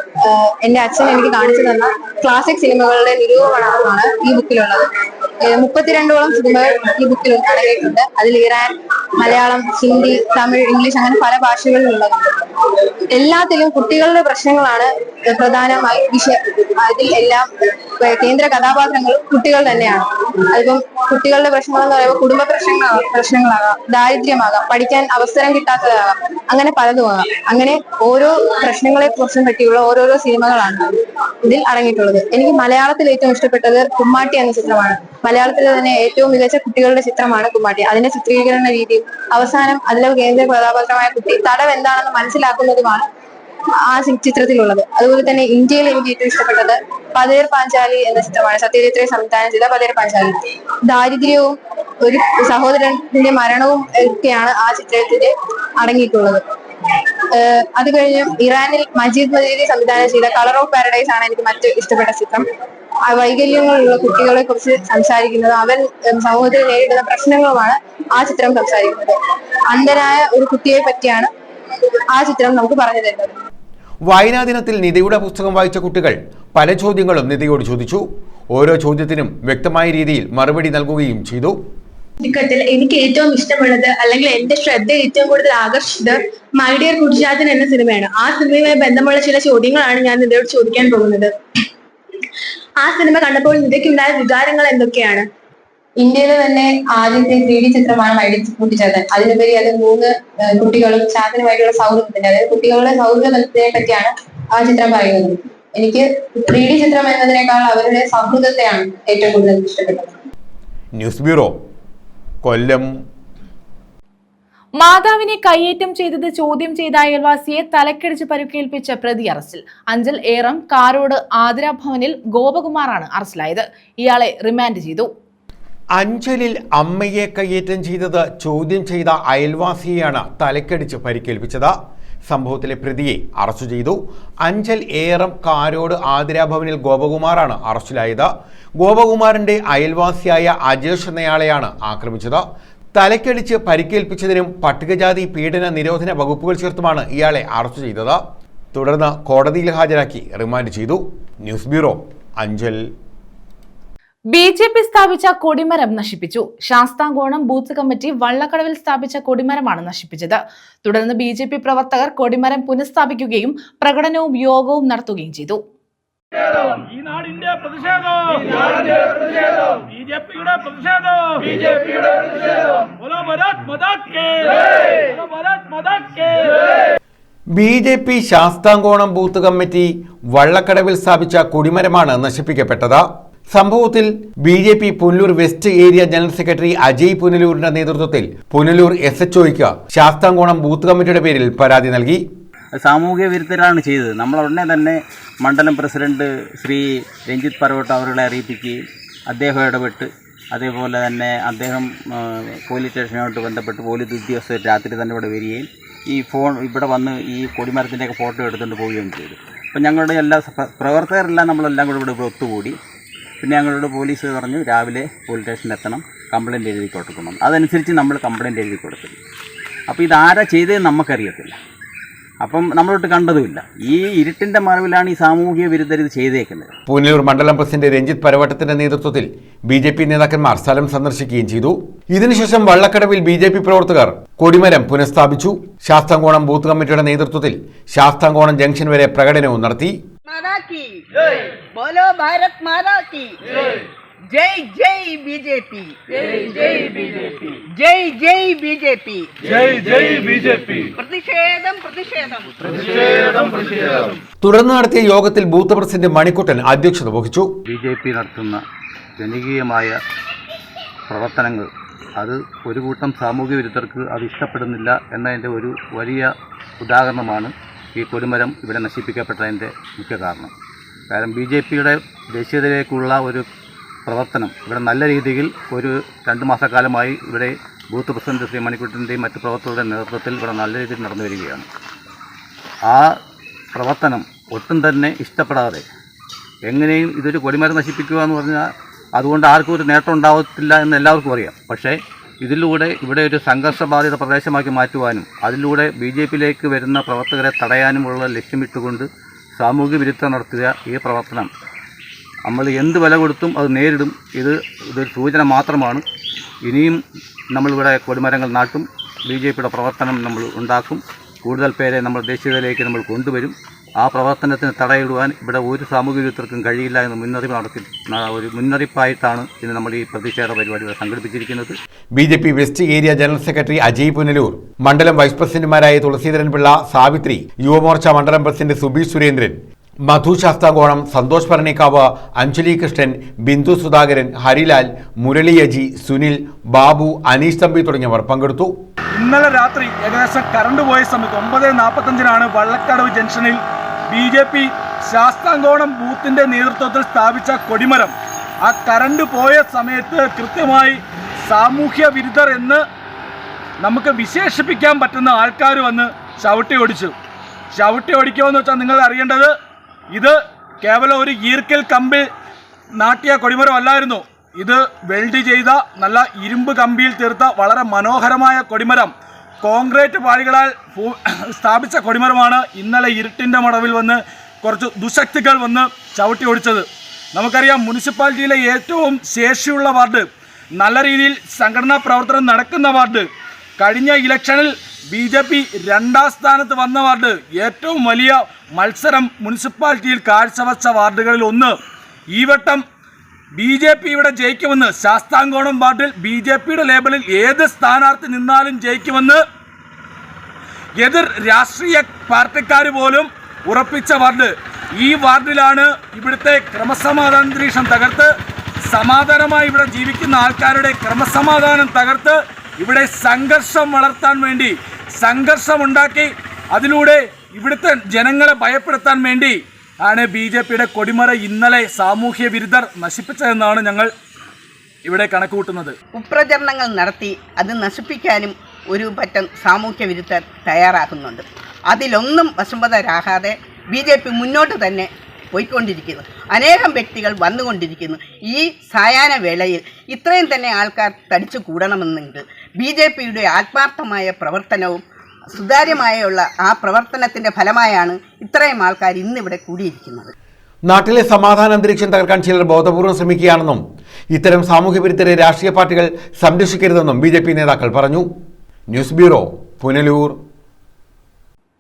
എൻ്റെ അച്ഛൻ എനിക്ക് കാണിച്ചു തന്ന ക്ലാസിക് സിനിമകളുടെ നിരൂപണമാണ് ഈ ബുക്കിലുള്ളത്. 32ഓളം സിനിമകൾ ഈ ബുക്കിൽ അടങ്ങിയിട്ടുണ്ട്. അതിൽ ഇറാൻ, മലയാളം, ഹിന്ദി, തമിഴ്, ഇംഗ്ലീഷ് അങ്ങനെ പല ഭാഷകളിലുള്ളതുണ്ട്. എല്ലാത്തിലും കുട്ടികളുടെ പ്രശ്നങ്ങളാണ് പ്രധാനമായി വിഷയം. അതിൽ എല്ലാം കേന്ദ്ര കഥാപാത്രങ്ങളും കുട്ടികൾ തന്നെയാണ്. അതിപ്പം കുട്ടികളുടെ പ്രശ്നങ്ങൾ എന്ന് പറയുമ്പോൾ കുടുംബ പ്രശ്നങ്ങളാകാം, ദാരിദ്ര്യമാകാം, പഠിക്കാൻ അവസരം കിട്ടാത്തതാകാം, അങ്ങനെ പലതുമാകാം. അങ്ങനെ ഓരോ പ്രശ്നങ്ങളെ കുറിച്ചും പറ്റിയുള്ള ഓരോരോ സിനിമകളാണ് ഇതിൽ അടങ്ങിയിട്ടുള്ളത്. എനിക്ക് മലയാളത്തിൽ ഏറ്റവും ഇഷ്ടപ്പെട്ടത് കുമ്മാട്ടി എന്ന ചിത്രമാണ്. മലയാളത്തിലെ തന്നെ ഏറ്റവും മികച്ച കുട്ടികളുടെ ചിത്രമാണ് കുമ്മാട്ടി. അതിന്റെ ചിത്രീകരണ രീതിയും അവസാനം അതിലെ കേന്ദ്ര കഥാപാത്രമായ കുട്ടി തടവ് എന്താണെന്ന് മനസ്സിലാക്കുന്നതുമാണ് ആ ചിത്രത്തിലുള്ളത്. അതുപോലെ തന്നെ ഇന്ത്യയിൽ എനിക്ക് ഏറ്റവും ഇഷ്ടപ്പെട്ടത് പഥേർ പാഞ്ചാലി എന്ന ചിത്രമാണ്. സത്യജിത് റേ സംവിധാനം ചെയ്ത പഥേർ പാഞ്ചാലി. ദാരിദ്ര്യവും ഒരു സഹോദരന്റെ മരണവും ഒക്കെയാണ് ആ ചിത്രത്തിൽ അടങ്ങിയിട്ടുള്ളത്. അത് കഴിഞ്ഞ് ഇറാനിൽ മജീദ് സംവിധാനം ചെയ്ത കളർ ഓഫ് പാരഡൈസ് ആണ് എനിക്ക് മറ്റു ഇഷ്ടപ്പെട്ട ചിത്രം. വൈകല്യങ്ങളുള്ള കുട്ടികളെ കുറിച്ച് സംസാരിക്കുന്നത്, അവൻ സമൂഹത്തിൽ നേരിടുന്ന പ്രശ്നങ്ങളുമാണ് ആ ചിത്രം സംസാരിക്കുന്നത്. അന്ധനായ ഒരു കുട്ടിയെ പറ്റിയാണ് ആ ചിത്രം നമുക്ക് പറഞ്ഞു തരുന്നത്. വായനാ ദിനത്തിൽ നിതയുടെ പുസ്തകം വായിച്ച കുട്ടികൾ പല ചോദ്യങ്ങളും നിതയോട് ചോദിച്ചു. ഓരോ ചോദ്യത്തിനും വ്യക്തമായ രീതിയിൽ മറുപടി നൽകുകയും ചെയ്തു. ചുരുക്കത്തിൽ എനിക്ക് ഏറ്റവും ഇഷ്ടമുള്ളത് അല്ലെങ്കിൽ എന്റെ ശ്രദ്ധ ഏറ്റവും കൂടുതൽ ആകർഷിച്ചത് മൈ ഡിയർ കുട്ടിച്ചാത്തൻ എന്ന സിനിമയാണ്. ആ സിനിമയുമായി ബന്ധമുള്ള ചില ചോദ്യങ്ങളാണ് ഞാൻ നിതയോട് ചോദിക്കാൻ പോകുന്നത്. ആ സിനിമ കണ്ടപ്പോൾ നിതയ്ക്കുണ്ടായ വികാരങ്ങൾ എന്തൊക്കെയാണ്? ഇന്ത്യയിലെ തന്നെ ആദ്യത്തെ 3D ചിത്രമാണ് മൈ ഡിയർ കുട്ടിച്ചാത്തൻ. അതിനുപരി അത് 3 കുട്ടികളും ചാത്തനുമായിട്ടുള്ള സൗഹൃദത്തിന്റെ, അതായത് കുട്ടികളുടെ സൗഹൃദ ബന്ധത്തിനെ പറ്റിയാണ് ആ ചിത്രം പറയുന്നത്. എനിക്ക് 3D ചിത്രം എന്നതിനേക്കാൾ അവരുടെ സൗഹൃദത്തെയാണ് ഏറ്റവും കൂടുതൽ ഇഷ്ടപ്പെട്ടത്. ന്യൂസ് ബ്യൂറോ, കൊല്ലം. മാതാവിനെ കയ്യേറ്റം ചെയ്തത് ചോദ്യം ചെയ്ത അയൽവാസിയെ തലക്കടിച്ച് പരിക്കേൽപ്പിച്ച പ്രതി അറസ്റ്റിൽ. അഞ്ചൽ ഏറം കാരോട് ആതിരാഭവനിൽ ഗോപകുമാറാണ് അറസ്റ്റിലായത്. ഇയാളെ റിമാൻഡ് ചെയ്തു. അഞ്ചലിൽ അമ്മയെ കയ്യേറ്റം ചെയ്തത് ചോദ്യം ചെയ്ത അയൽവാസിയെയാണ് തലക്കടിച്ച് പരിക്കേൽപ്പിച്ചത്. സംഭവത്തിലെ പ്രതിയെ അറസ്റ്റ് ചെയ്തു. അഞ്ചൽ ഏറം കാരോട് ആതിരാഭവനിൽ ഗോപകുമാറാണ് അറസ്റ്റിലായത്. ഗോപകുമാറിന്റെ അയൽവാസിയായ അജേഷ് എന്നയാളെയാണ് ആക്രമിച്ചത്. തലക്കടിച്ച് പരിക്കേൽപ്പിച്ചതിനും പട്ടികജാതി പീഡന നിരോധന വകുപ്പുകൾ ചേർത്തുമാണ് ഇയാളെ അറസ്റ്റ് ചെയ്തത്. തുടർന്ന് കോടതിയിൽ ഹാജരാക്കി റിമാൻഡ് ചെയ്തു. News bureau, Anchal. BJP സ്ഥാപിച്ച കൊടിമരം നശിപ്പിച്ചു. ശാസ്താംകോണം ബൂത്ത് കമ്മിറ്റി വള്ളക്കടവിൽ സ്ഥാപിച്ച കൊടിമരമാണ് നശിപ്പിച്ചത്. തുടർന്ന് BJP പ്രവർത്തകർ കൊടിമരം പുനഃസ്ഥാപിക്കുകയും പ്രകടനവും യോഗവും നടത്തുകയും ചെയ്തു. ഈ നാടിന്റെ പ്രതിഷേധം, ബിജെപിയുടെ പ്രതിഷേധം, BJP ശാസ്താംകോണം ബൂത്ത് കമ്മിറ്റി വള്ളക്കടവിൽ സ്ഥാപിച്ച കൊടിമരമാണ് നശിപ്പിക്കപ്പെട്ടത്. സംഭവത്തിൽ BJP Punalur west area general secretary Ajay പുനലൂരിന്റെ നേതൃത്വത്തിൽ പുനലൂർ SHOയ്ക്ക് ശാസ്താംകോണം ബൂത്ത് കമ്മിറ്റിയുടെ പേരിൽ പരാതി നൽകി. സാമൂഹിക വിരുദ്ധരാണ് ചെയ്തത്. നമ്മൾ ഉടനെ തന്നെ മണ്ഡലം പ്രസിഡന്റ് ശ്രീ രഞ്ജിത്ത് പറവട്ട് അവരുടെ അറിയിപ്പിക്കുകയും അദ്ദേഹം ഇടപെട്ട്, അതേപോലെ തന്നെ അദ്ദേഹം പോലീസ് സ്റ്റേഷനുമായിട്ട് ബന്ധപ്പെട്ട് പോലീസ് ഉദ്യോഗസ്ഥർ രാത്രി തന്നെ ഇവിടെ വരികയും ഈ ഫോൺ ഇവിടെ വന്ന് ഈ കൊടിമരത്തിൻ്റെയൊക്കെ ഫോട്ടോ എടുത്തുകൊണ്ട് പോവുകയും ചെയ്തു. അപ്പോൾ ഞങ്ങളുടെ എല്ലാ പ്രവർത്തകരെല്ലാം നമ്മളെല്ലാം കൂടെ ഇവിടെ ഒത്തുകൂടി. പിന്നെ ഞങ്ങളോട് പോലീസ് പറഞ്ഞു രാവിലെ പോലീസ് സ്റ്റേഷനിൽ എത്തണം, കംപ്ലയിൻറ്റ് എഴുതി കൊടുക്കണം. അതനുസരിച്ച് നമ്മൾ കംപ്ലയിൻറ്റ് എഴുതി കൊടുത്തു. അപ്പോൾ ഇതാരാ ചെയ്തതെന്ന് നമുക്കറിയത്തില്ല. അപ്പം നമ്മളോട്ട് കണ്ടതുമില്ല. ഈ ഇരുട്ടിന്റെ മറവിലാണ് ഈ സാമൂഹിക വിരുദ്ധർ ഇത് ചെയ്തേക്കുന്നത്. പുനലൂർ മണ്ഡലം പ്രസിഡന്റ് രഞ്ജിത്ത് പരവട്ടത്തിന്റെ നേതൃത്വത്തിൽ BJP നേതാക്കന്മാർ സ്ഥലം സന്ദർശിക്കുകയും ചെയ്തു. ഇതിനുശേഷം വള്ളക്കടവിൽ BJP പ്രവർത്തകർ കൊടിമരം പുനഃസ്ഥാപിച്ചു. ശാസ്താംകോണം ബൂത്ത് കമ്മിറ്റിയുടെ നേതൃത്വത്തിൽ ശാസ്താംകോണം ജംഗ്ഷൻ വരെ പ്രകടനവും നടത്തി. ജയ് ജയ് ബിജെപി, ജയ് ജയ് ബിജെപി, ജയ് ജയ് ബിജെപി, ജയ് ജയ് ബിജെപി. പ്രതിഷേധം പ്രതിഷേധം പ്രതിഷേധം പ്രതിഷേധം. തുടർന്ന് നടത്തിയ യോഗത്തിൽ ബൂത്ത് പ്രസിഡന്റ് മണിക്കുട്ടൻ അധ്യക്ഷത വഹിച്ചു. BJP നടത്തുന്ന ജനകീയമായ പ്രവർത്തനങ്ങൾ അത് ഒരു കൂട്ടം സാമൂഹ്യ വിരുദ്ധർക്ക് അത് ഇഷ്ടപ്പെടുന്നില്ല എന്നതിൻ്റെ ഒരു വലിയ ഉദാഹരണമാണ് ഈ കൊടിമരം ഇവിടെ നശിപ്പിക്കപ്പെട്ടതിൻ്റെ മുഖ്യ കാരണം. കാരണം BJPയുടെ ദേശീയതയിലേക്കുള്ള ഒരു പ്രവർത്തനം ഇവിടെ നല്ല രീതിയിൽ ഒരു 2 മാസക്കാലമായി ഇവിടെ ബൂത്ത് പ്രസിഡന്റ് ശ്രീ മണിക്കുട്ടൻ്റെയും മറ്റ് പ്രവർത്തകരുടെ നേതൃത്വത്തിൽ ഇവിടെ നല്ല രീതിയിൽ നടന്നു വരികയാണ്. ആ പ്രവർത്തനം ഒട്ടും തന്നെ ഇഷ്ടപ്പെടാതെ എങ്ങനെയും ഇതൊരു കൊടിമരം നശിപ്പിക്കുക എന്ന് പറഞ്ഞാൽ അതുകൊണ്ട് ആർക്കും ഒരു നേട്ടം ഉണ്ടാവത്തില്ല എന്ന് എല്ലാവർക്കും അറിയാം. പക്ഷേ ഇതിലൂടെ ഇവിടെ ഒരു സംഘർഷബാധിത പ്രദേശമാക്കി മാറ്റുവാനും അതിലൂടെ BJPയിലേക്ക് വരുന്ന പ്രവർത്തകരെ തടയാനുമുള്ള ലക്ഷ്യമിട്ടുകൊണ്ട് സാമൂഹ്യ വിരുദ്ധ നടത്തിയ ഈ പ്രവർത്തനം നമ്മൾ എന്ത് വില കൊടുത്തും അത് നേരിടും. ഇതൊരു സൂചന മാത്രമാണ്. ഇനിയും നമ്മളിവിടെ കൊടിമരങ്ങൾ നാട്ടും. BJPയുടെ പ്രവർത്തനം നമ്മൾ ഉണ്ടാക്കും. കൂടുതൽ പേരെ നമ്മൾ ദേശീയതയിലേക്ക് നമ്മൾ കൊണ്ടുവരും. ആ പ്രവർത്തനത്തിന് തടയിടുവാൻ ഇവിടെ ഒരു സാമൂഹ്യ വിരുദ്ധർക്കും കഴിയില്ല എന്ന് ഒരു മുന്നറിയിപ്പായിട്ടാണ് ഇന്ന് നമ്മൾ ഈ പ്രതിഷേധ പരിപാടി സംഘടിപ്പിച്ചിരിക്കുന്നത്. BJP west area general secretary Ajay Punalur, മണ്ഡലം വൈസ് പ്രസിഡന്റുമാരായ തുളസീധരൻ പിള്ള, സാവിത്രി, യുവമോർച്ച മണ്ഡലം പ്രസിഡന്റ് സുബീഷ് സുരേന്ദ്രൻ, മധു ശാസ്താംകോണം, സന്തോഷ് ഭരണിക്കാവ്, അഞ്ജലി കൃഷ്ണൻ, ബിന്ദു സുധാകരൻ, ഹരിലാൽ, മുരളി അജി, സുനിൽ, ബാബു, അനീഷ് തമ്പി തുടങ്ങിയവർ പങ്കെടുത്തു. ഇന്നലെ രാത്രി ഏകദേശം കറണ്ട് പോയ സമയത്ത് 9:45 വള്ളക്കടവ് ജംഗ്ഷനിൽ BJP ശാസ്താംകോണം ബൂത്തിന്റെ നേതൃത്വത്തിൽ സ്ഥാപിച്ച കൊടിമരം ആ കറണ്ട് പോയ സമയത്ത് കൃത്യമായി സാമൂഹ്യ വിരുദ്ധർ എന്ന് നമുക്ക് വിശേഷിപ്പിക്കാൻ പറ്റുന്ന ആൾക്കാർ വന്ന് ചവിട്ടി ഓടിച്ചു. ചവിട്ടി ഓടിക്കുമെന്ന് വെച്ചാൽ നിങ്ങൾ അറിയേണ്ടത് ഇത് കേവലം ഒരു ഈർക്കൽ കമ്പി നാട്ടിയ കൊടിമരം അല്ലായിരുന്നു. ഇത് വെൽഡ് ചെയ്ത നല്ല ഇരുമ്പ് കമ്പിയിൽ തീർത്ത വളരെ മനോഹരമായ കൊടിമരം, കോൺക്രീറ്റ് പാളികളാൽ സ്ഥാപിച്ച കൊടിമരമാണ് ഇന്നലെ ഇരുട്ടിൻ്റെ മടവിൽ വന്ന് കുറച്ച് ദുശക്തികൾ വന്ന് ചവിട്ടി ഓടിച്ചത്. നമുക്കറിയാം, മുനിസിപ്പാലിറ്റിയിലെ ഏറ്റവും ശേഷിയുള്ള വാർഡ്, നല്ല രീതിയിൽ സംഘടനാ പ്രവർത്തനം നടക്കുന്ന വാർഡ്, കഴിഞ്ഞ ഇലക്ഷനിൽ BJP 2ാം സ്ഥാനത്ത് വന്ന വാർഡ്, ഏറ്റവും വലിയ മത്സരം മുനിസിപ്പാലിറ്റിയിൽ കാഴ്ചവെച്ച വാർഡുകളിൽ ഒന്ന്. ഈ വട്ടം BJP ഇവിടെ ജയിക്കുമെന്ന്, ശാസ്താംകോണം വാർഡിൽ BJPയുടെ ലേബലിൽ ഏത് സ്ഥാനാർത്ഥി നിന്നാലും ജയിക്കുമെന്ന് എതിർ രാഷ്ട്രീയ പാർട്ടിക്കാർ പോലും ഉറപ്പിച്ച വാർഡ്. ഈ വാർഡിലാണ് ഇവിടുത്തെ ക്രമസമാധാനാന്തരീക്ഷം തകർത്ത്, സമാധാനമായി ഇവിടെ ജീവിക്കുന്ന ആൾക്കാരുടെ ക്രമസമാധാനം തകർത്ത് ഇവിടെ സംഘർഷം വളർത്താൻ വേണ്ടി, സംഘർഷമുണ്ടാക്കി അതിലൂടെ ഇവിടുത്തെ ജനങ്ങളെ ഭയപ്പെടുത്താൻ വേണ്ടി ആണ് BJPയുടെ കൊടിമരം ഇന്നലെ സാമൂഹ്യ വിരുദ്ധർ നശിപ്പിച്ചതെന്നാണ് ഞങ്ങൾ ഇവിടെ കണക്കുകൂട്ടുന്നത്. കുപ്രചരണങ്ങൾ നടത്തി അത് നശിപ്പിക്കാനും ഒരു പറ്റം സാമൂഹ്യ വിരുദ്ധർ തയ്യാറാക്കുന്നുണ്ട്. അതിലൊന്നും വശംവദരാകാതെ BJP മുന്നോട്ട് തന്നെ പോയിക്കൊണ്ടിരിക്കുന്നു. അനേകം വ്യക്തികൾ വന്നുകൊണ്ടിരിക്കുന്നു. ഈ സായാഹ്ന വേളയിൽ ഇത്രയും തന്നെ ആൾക്കാർ തടിച്ചു കൂടണമെന്നുണ്ട്. BJPയുടെ ആത്മാർത്ഥമായ പ്രവർത്തനവും സുതാര്യമായുള്ള ആ പ്രവർത്തനത്തിൻ്റെ ഫലമായാണ് ഇത്രയും ആൾക്കാർ ഇന്നിവിടെ കൂടിയിരിക്കുന്നത്. നാട്ടിലെ സമാധാന അന്തരീക്ഷം തകർക്കാൻ ചിലർ ബോധപൂർവ്വം ശ്രമിക്കുകയാണെന്നും ഇത്തരം സാമൂഹ്യ വിരുദ്ധരെ രാഷ്ട്രീയ പാർട്ടികൾ സംരക്ഷിക്കരുതെന്നും BJP നേതാക്കൾ പറഞ്ഞു. News bureau, Punalur.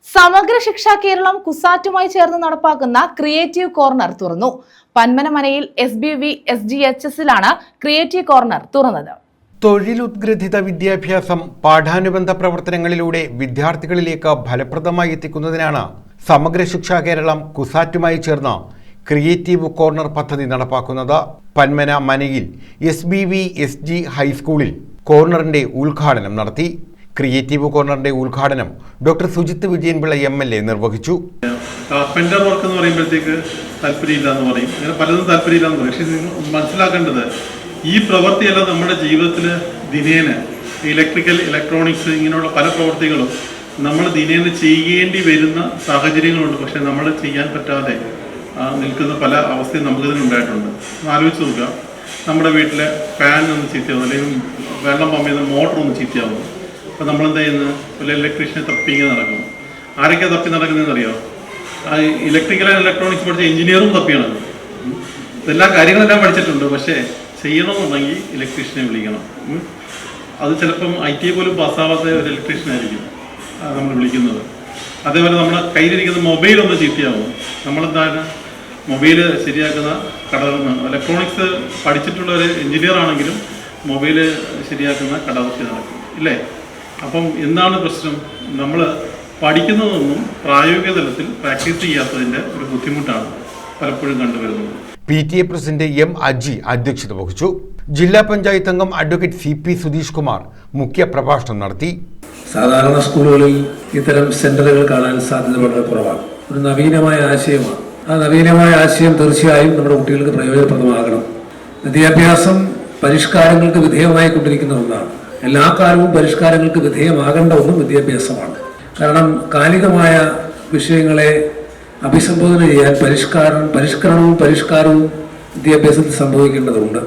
സമഗ്ര ശിക്ഷ കേരളം കുസാറ്റുമായി ചേർന്ന് നടപ്പാക്കുന്ന ക്രിയേറ്റീവ് കോർണർ തുറന്നു. പന്മനമനയിൽ SBV SGHSലാണ് ക്രിയേറ്റീവ് കോർണർ തുറന്നത്. തൊഴിലുദ്ഗ്രഥിത വിദ്യാഭ്യാസം പാഠാനുബന്ധ പ്രവർത്തനങ്ങളിലൂടെ വിദ്യാർത്ഥികളിലേക്ക് ഫലപ്രദമായി എത്തിക്കുന്നതിനാണ് സമഗ്ര ശിക്ഷ കേരളം കുസാറ്റുമായി ചേർന്ന് ക്രിയേറ്റീവ് കോർണർ പദ്ധതി നടപ്പാക്കുന്നത്. പന്മന മനയിൽ SBV SG ഹൈസ്കൂളിൽ കോർണറിന്റെ ഉദ്ഘാടനം നടത്തി. ക്രിയേറ്റീവ് കോർണറിന്റെ ഉദ്ഘാടനം ഡോക്ടർ സുജിത്ത് വിജയൻപിള്ള MLA നിർവഹിച്ചു. കാർപ്പൻ്റർ വർക്ക് എന്ന് പറയുമ്പോഴത്തേക്ക് താല്പര്യമില്ല എന്ന് പറയും, അങ്ങനെ പലതും താല്പര്യമില്ല എന്ന് പറയും. പക്ഷേ നിങ്ങൾ മനസ്സിലാക്കേണ്ടത് ഈ പ്രവൃത്തിയെല്ലാം നമ്മുടെ ജീവിതത്തിൽ ദിനേന ഇലക്ട്രിക്കൽ, ഇലക്ട്രോണിക്സ് ഇങ്ങനെയുള്ള പല പ്രവൃത്തികളും നമ്മൾ ദിനേന ചെയ്യേണ്ടി വരുന്ന സാഹചര്യങ്ങളുണ്ട്. പക്ഷേ നമ്മൾ ചെയ്യാൻ പറ്റാതെ നിൽക്കുന്ന പല അവസ്ഥയും നമുക്കിതിനുണ്ടായിട്ടുണ്ട്. ആലോചിച്ച് നോക്കുക, നമ്മുടെ വീട്ടിലെ ഫാൻ ഒന്ന് ചീത്തയാവും, അല്ലെങ്കിൽ വെള്ളം പമ്പ് ചെയ്യുന്ന മോട്ടർ ഒന്ന് ചീത്തയാവും. അപ്പോൾ നമ്മളെന്താ ചെയ്യുന്നത്? വല്ല ഇലക്ട്രീഷ്യനെ തപ്പിങ്ങനെ നടക്കും. ആരൊക്കെ തപ്പി നടക്കുന്നതെന്ന് അറിയാമോ? ഇലക്ട്രിക്കൽ ആൻഡ് ഇലക്ട്രോണിക്സ് പഠിച്ച എഞ്ചിനീയറും തപ്പിയാണ്. ഇതെല്ലാം കാര്യങ്ങളെല്ലാം പഠിച്ചിട്ടുണ്ട്. പക്ഷേ ചെയ്യണമെന്നുണ്ടെങ്കിൽ ഇലക്ട്രീഷ്യനെ വിളിക്കണം. അത് ചിലപ്പം IT പോലും പാസ്സാവാത്ത ഒരു ഇലക്ട്രീഷ്യനായിരിക്കും നമ്മൾ വിളിക്കുന്നത്. അതേപോലെ നമ്മുടെ കയ്യിലിരിക്കുന്ന മൊബൈലൊന്ന് ചീത്തയാവും. നമ്മളെന്താണ് മൊബൈൽ ശരിയാക്കുന്ന ഇലക്ട്രോണിക്സ് പഠിച്ചിട്ടുള്ള ഒരു എഞ്ചിനീയർ ആണെങ്കിലും മൊബൈൽ ശരിയാക്കുന്ന കടവൃത്തി നടക്കും ഇല്ലേ? അപ്പം എന്താണ് പ്രശ്നം? നമ്മൾ പഠിക്കുന്നതൊന്നും പ്രായോഗിക തലത്തിൽ പ്രാക്ടീസ് ചെയ്യാത്തതിൻ്റെ ഒരു ബുദ്ധിമുട്ടാണ് പലപ്പോഴും കണ്ടുവരുന്നത്. PTA president M. അജി അധ്യക്ഷത വഹിച്ചു. ജില്ലാ പഞ്ചായത്ത് അംഗം അഡ്വക്കേറ്റ് CP സുധീഷ് കുമാർ മുഖ്യ പ്രഭാഷണം നടത്തി. സാധാരണ സ്കൂളുകളിൽ ഇത്തരം സെന്ററുകൾ കാണാൻ സാധ്യത വളരെ കുറവാണ്. ഒരു നവീനമായ ആശയമാണ്. ആ നവീനമായ ആശയം തീർച്ചയായും നമ്മുടെ കുട്ടികൾക്ക് പ്രയോജനപ്രദമാകണം. വിദ്യാഭ്യാസം പരിഷ്കാരങ്ങൾക്ക് വിധേയമായി കൊണ്ടിരിക്കുന്ന ഒന്നാണ്. എല്ലാ കാലവും പരിഷ്കാരങ്ങൾക്ക് വിധേയമാകേണ്ട ഒന്നും വിദ്യാഭ്യാസമാണ്. കാരണം കാലികമായ വിഷയങ്ങളെ അഭിസംബോധന ചെയ്യാൻ പരിഷ്കരണവും വിദ്യാഭ്യാസത്തിൽ സംഭവിക്കേണ്ടതുണ്ട്.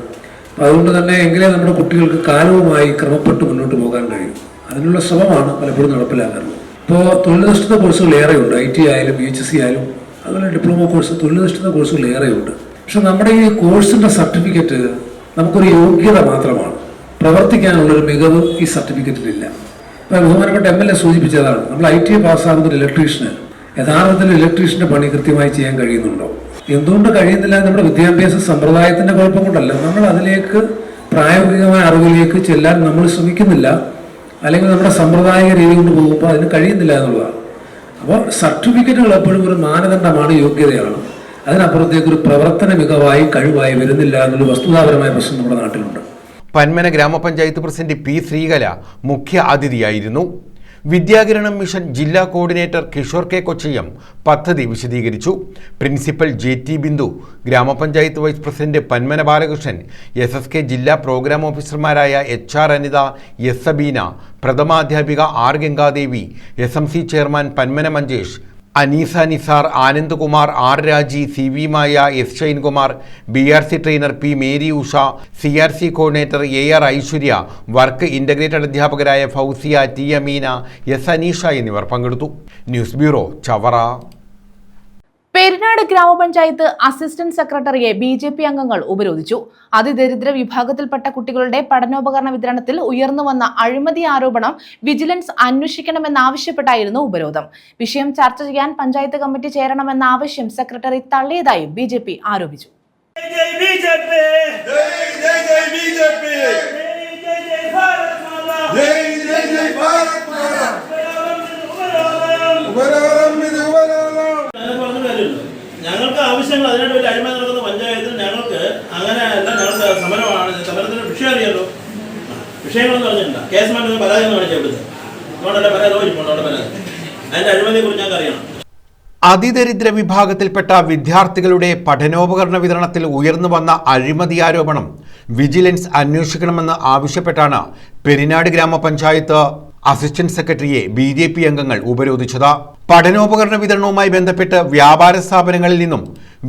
അതുകൊണ്ട് തന്നെ എങ്കിലേ നമ്മുടെ കുട്ടികൾക്ക് കാലവുമായി ക്രമപ്പെട്ട് മുന്നോട്ട് പോകാൻ കഴിയും. അതിനുള്ള ശ്രമമാണ് പലപ്പോഴും നടപ്പിലാക്കുന്നത്. ഇപ്പോൾ തൊഴിലധിഷ്ഠിത കോഴ്സുകൾ ഏറെയുണ്ട്. IT ആയാലും HSC ആയാലും അതുപോലെ ഡിപ്ലോമ കോഴ്സ്, തൊഴിലധിഷ്ഠിത കോഴ്സുകൾ ഏറെയുണ്ട്. പക്ഷെ നമ്മുടെ ഈ കോഴ്സിൻ്റെ സർട്ടിഫിക്കറ്റ് നമുക്കൊരു യോഗ്യത മാത്രമാണ്. പ്രവർത്തിക്കാനുള്ളൊരു മികവ് ഈ സർട്ടിഫിക്കറ്റിലില്ല. ഇപ്പോൾ ബഹുമാനപ്പെട്ട MLA സൂചിപ്പിച്ചതാണ്, നമ്മൾ ITA പാസ്സാകുന്ന ഇലക്ട്രീഷ്യന് യഥാർത്ഥത്തിൽ ഇലക്ട്രീഷ്യൻ്റെ പണി കൃത്യമായി ചെയ്യാൻ കഴിയുന്നുണ്ടോ? എന്തുകൊണ്ട് കഴിയുന്നില്ല? നമ്മുടെ വിദ്യാഭ്യാസ സമ്പ്രദായത്തിൻ്റെ കുഴപ്പം കൊണ്ടല്ല. നമ്മൾ അതിലേക്ക് പ്രായോഗികമായ അറിവിലേക്ക് ചെല്ലാൻ നമ്മൾ ശ്രമിക്കുന്നില്ല, അല്ലെങ്കിൽ നമ്മുടെ സമ്പ്രദായിക രീതി കൊണ്ട് പോകുമ്പോൾ അതിന് കഴിയുന്നില്ല എന്നുള്ളതാണ്. അപ്പോൾ സർട്ടിഫിക്കറ്റുകൾ എപ്പോഴും ഒരു മാനദണ്ഡമാണ്, യോഗ്യതയാണ്. അതിനപ്പുറത്തേക്ക് ഒരു പ്രവർത്തന മികവായി കഴിവായി വരുന്നില്ല എന്നൊരു വസ്തുതാപരമായ പ്രശ്നം നമ്മുടെ നാട്ടിലുണ്ട്. പന്മന ഗ്രാമപഞ്ചായത്ത് പ്രസിഡന്റ് P. ശ്രീകല മുഖ്യ അതിഥിയായിരുന്നു. വിദ്യാകിരണം മിഷൻ ജില്ലാ കോർഡിനേറ്റർ കിഷോർ K. കൊച്ചയ്യം പദ്ധതി വിശദീകരിച്ചു. പ്രിൻസിപ്പൽ JT ബിന്ദു, ഗ്രാമപഞ്ചായത്ത് vice president Panmana Balakrishnan, SSK ജില്ലാ പ്രോഗ്രാം ഓഫീസർമാരായ HR അനിത, S. സബീന, പ്രഥമാധ്യാപിക R. Gangadevi, SMC chairman Panmana Manjesh, Aneesa Nisar, Anandkumar, R. Raji, CV Maya, S. Shinekumar, BRC trainer P. Mary Usha, CRC coordinator AR Aishwarya, work integrated അധ്യാപകരായ ഫൗസിയ, T. അമീന, S. അനീഷ എന്നിവർ പങ്കെടുത്തു. News bureau, Chavara. പെരിനാട് ഗ്രാമപഞ്ചായത്ത് അസിസ്റ്റന്റ് സെക്രട്ടറിയെ BJP അംഗങ്ങൾ ഉപരോധിച്ചു. അതിദരിദ്ര വിഭാഗത്തിൽപ്പെട്ട കുട്ടികളുടെ പഠനോപകരണ വിതരണത്തിൽ ഉയർന്നുവന്ന അഴിമതി ആരോപണം വിജിലൻസ് അന്വേഷിക്കണമെന്നാവശ്യപ്പെട്ടായിരുന്നു ഉപരോധം. വിഷയം ചർച്ച ചെയ്യാൻ പഞ്ചായത്ത് കമ്മിറ്റി ചേരണമെന്ന ആവശ്യം സെക്രട്ടറി തള്ളിയതായും BJP ആരോപിച്ചു. ഞങ്ങൾക്ക് ആവശ്യങ്ങൾ അതിനായിട്ട് വലിയ അഴിമതി നടക്കുന്ന പഞ്ചായത്തിൽ ഞങ്ങൾക്ക് അങ്ങനെയല്ല. ഞങ്ങൾക്ക് സമരമാണ്. സമരത്തിന് വിഷയം അറിയാലോ. വിഷയങ്ങളെന്ന് പറഞ്ഞിട്ടില്ല. കേസ് മാറ്റുന്ന പരാതി എന്ന് കാണിച്ചാൽ ഇവിടുത്തെ അതുകൊണ്ടല്ല പരാതി പോയിട്ടുണ്ട്. പരാതി അതിന്റെ അഴിമതിയെ കുറിച്ച് ഞങ്ങൾക്ക് അറിയണം. അതിദരിദ്ര വിഭാഗത്തിൽപ്പെട്ട വിദ്യാർത്ഥികളുടെ പഠനോപകരണ വിതരണത്തിൽ ഉയർന്നു വന്ന അഴിമതി ആരോപണം വിജിലൻസ് അന്വേഷിക്കണമെന്ന് ആവശ്യപ്പെട്ടാണ് പെരിനാട് ഗ്രാമപഞ്ചായത്ത് അസിസ്റ്റന്റ് സെക്രട്ടറിയെ BJP അംഗങ്ങൾ ഉപരോധിച്ചത്. പഠനോപകരണ വിതരണവുമായി ബന്ധപ്പെട്ട് വ്യാപാര സ്ഥാപനങ്ങളിൽ നിന്നും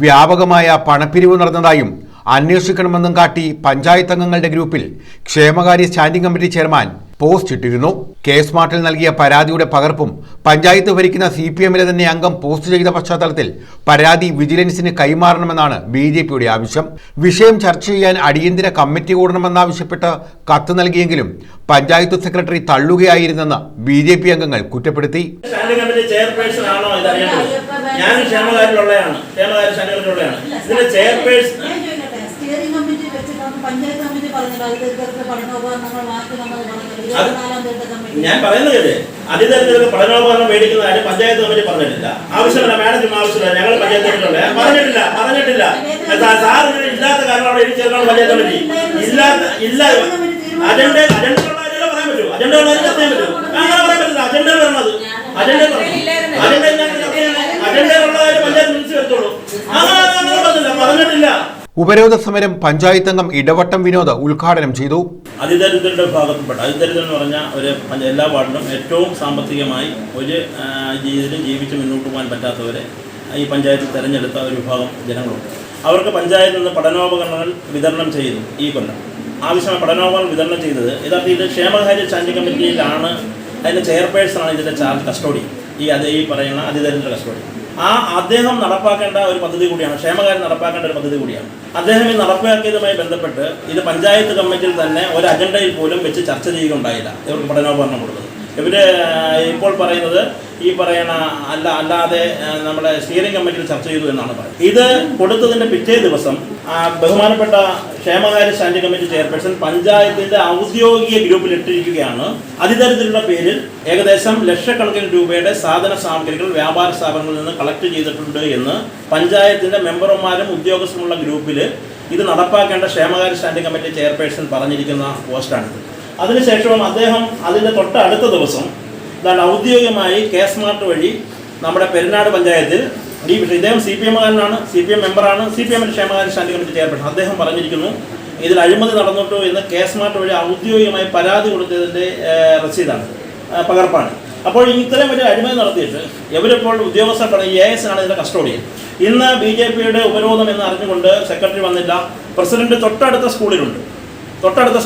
വ്യാപകമായ പണപ്പിരിവ് നടന്നതായും അന്വേഷിക്കണമെന്നും കാട്ടി പഞ്ചായത്ത് അംഗങ്ങളുടെ ഗ്രൂപ്പിൽ ക്ഷേമകാര്യ സ്റ്റാൻഡിംഗ് കമ്മിറ്റി ചെയർമാൻ പോസ്റ്റ് ഇട്ടിരുന്നു. കേസ് മാർട്ടിൽ നൽകിയ പരാതിയുടെ പകർപ്പും പഞ്ചായത്ത് ഭരിക്കുന്ന CPMലെ തന്നെ അംഗം പോസ്റ്റ് ചെയ്ത പശ്ചാത്തലത്തിൽ പരാതി വിജിലൻസിന് കൈമാറണമെന്നാണ് BJPയുടെ ആവശ്യം. വിഷയം ചർച്ച ചെയ്യാൻ അടിയന്തര കമ്മിറ്റി കൂടണമെന്നാവശ്യപ്പെട്ട് കത്ത് നൽകിയെങ്കിലും പഞ്ചായത്ത് സെക്രട്ടറി തള്ളുകയായിരുന്നെന്ന് BJP അംഗങ്ങൾ കുറ്റപ്പെടുത്തി. ഞാൻ പറയുന്നത് അതിദരിദ്രർക്ക് പഠനോപകരണം മേടിക്കുന്ന കാര്യം പഞ്ചായത്ത് കമ്മിറ്റി പറഞ്ഞിട്ടില്ല. ആവശ്യമില്ല, മാഡത്തിന് ആവശ്യമില്ല. ഞങ്ങൾ പഞ്ചായത്ത് കമ്മിറ്റി പറഞ്ഞിട്ടില്ല. സാർ ഇല്ലാത്ത കാരണം അവിടെ ചേർക്കണം. പഞ്ചായത്ത് കമ്മിറ്റി ഇല്ല അജണ്ട പറയാൻ പറ്റൂ. അജണ്ട പറയാൻ പറ്റൂ. അങ്ങനെ പറയാൻ പറ്റില്ല. അജണ്ട വരണത് അജണ്ട ഉള്ള കാര്യം പഞ്ചായത്ത് മിനിറ്റ്സ് എടുത്തോളൂ. അങ്ങനെ പറഞ്ഞിട്ടില്ല. ഉപരോധ സമരം പഞ്ചായത്ത് അംഗം ഇടവട്ടം വിനോദ് ഉദ്ഘാടനം ചെയ്തു. അതിദരിദ്രരുടെ വിഭാഗത്തിൽപ്പെട്ട അതിദരിദ്രം എന്ന് പറഞ്ഞാൽ എല്ലാ വാർഡിലും ഏറ്റവും സാമ്പത്തികമായി ഒരു ജീവിതത്തിലും ജീവിച്ച് മുന്നോട്ട് പോകാൻ പറ്റാത്തവരെ ഈ പഞ്ചായത്ത് തിരഞ്ഞെടുത്ത ഒരു വിഭാഗം ജനങ്ങളുണ്ട്. അവർക്ക് പഞ്ചായത്തിൽ നിന്ന് പഠനോപകരണങ്ങൾ വിതരണം ചെയ്തു. ഈ കൊല്ലം ആവശ്യമായ പഠനോപകരണം വിതരണം ചെയ്തത് യഥാർത്ഥത്തിൽ ക്ഷേമകാര്യ സ്റ്റാൻഡിംഗ് കമ്മിറ്റിയിലാണ്. അതിൻ്റെ ചെയർപേഴ്സണാണ് ഇതിൻ്റെ കസ്റ്റോഡി. ഈ പറയുന്ന അതിദരിദ്ര കസ്റ്റോഡി. അദ്ദേഹം നടപ്പാക്കേണ്ട ഒരു പദ്ധതി കൂടിയാണ്. ക്ഷേമകാര്യം നടപ്പാക്കേണ്ട ഒരു പദ്ധതി കൂടിയാണ്. അദ്ദേഹം ഈ നടപ്പാക്കിയതുമായി ബന്ധപ്പെട്ട് ഇത് പഞ്ചായത്ത് കമ്മിറ്റിയിൽ തന്നെ ഒരു അജണ്ടയിൽ പോലും വെച്ച് ചർച്ച ചെയ്യുകയുണ്ടായില്ല. ഇവർക്ക് പഠനോപകരണം കൊടുത്തത് ഇവർ ഇപ്പോൾ പറയുന്നത് ഈ പറയുന്ന അല്ലാതെ നമ്മുടെ സ്റ്റിയറിംഗ് കമ്മിറ്റിയിൽ ചർച്ച ചെയ്തു എന്നാണ് പറയുന്നത്. ഇത് കൊടുത്തതിൻ്റെ പിറ്റേ ദിവസം ബഹുമാനപ്പെട്ട ക്ഷേമകാര്യ സ്റ്റാൻഡിംഗ് കമ്മിറ്റി ചെയർപേഴ്സൺ പഞ്ചായത്തിൻ്റെ ഔദ്യോഗിക ഗ്രൂപ്പിൽ ഇട്ടിരിക്കുകയാണ്. അതിതരത്തിലുള്ള പേരിൽ ഏകദേശം ലക്ഷക്കണക്കിന് രൂപയുടെ സാധന സാമഗ്രികൾ വ്യാപാര സ്ഥാപനങ്ങളിൽ നിന്ന് കളക്ട് ചെയ്തിട്ടുണ്ട് എന്ന് പഞ്ചായത്തിൻ്റെ മെമ്പർമാരും ഉദ്യോഗസ്ഥരുമുള്ള ഗ്രൂപ്പിൽ ഇത് നടപ്പാക്കേണ്ട ക്ഷേമകാര്യ സ്റ്റാൻഡിംഗ് കമ്മിറ്റി ചെയർപേഴ്സൺ പറഞ്ഞിരിക്കുന്ന പോസ്റ്റാണിത്. അതിനുശേഷവും അദ്ദേഹം അതിൻ്റെ തൊട്ടടുത്ത ദിവസം ഇതാണ് ഔദ്യോഗികമായി സ്മാർട്ട് വഴി നമ്മുടെ പെരുന്നാട് പഞ്ചായത്തിൽ ഈ വിഷയം ഇദ്ദേഹം CPM-കാരനാണ്, CPM മെമ്പറാണ്, CPM ക്ഷേമകാര്യ സ്റ്റാൻഡിംഗ് കമ്മിറ്റി ചെയർപേഴ്സൺ. അദ്ദേഹം പറഞ്ഞിരിക്കുന്നു ഇതിൽ അഴിമതി നടന്നിട്ടു എന്ന് സ്മാർട്ട് വഴി ഔദ്യോഗികമായി പരാതി കൊടുത്തതിൻ്റെ രസീതാണ്, പകർപ്പാണ്. അപ്പോൾ ഇത്രയും വലിയ അഴിമതി നടത്തിയിട്ട് ഇവരിപ്പോൾ ഉദ്യോഗസ്ഥർ പറഞ്ഞ AS ആണ് ഇതിൻ്റെ കസ്റ്റോഡിയൻ. ഇന്ന് BJP-യുടെ ഉപരോധം എന്ന് അറിഞ്ഞുകൊണ്ട് സെക്രട്ടറി വന്നില്ല. പ്രസിഡന്റ് തൊട്ടടുത്ത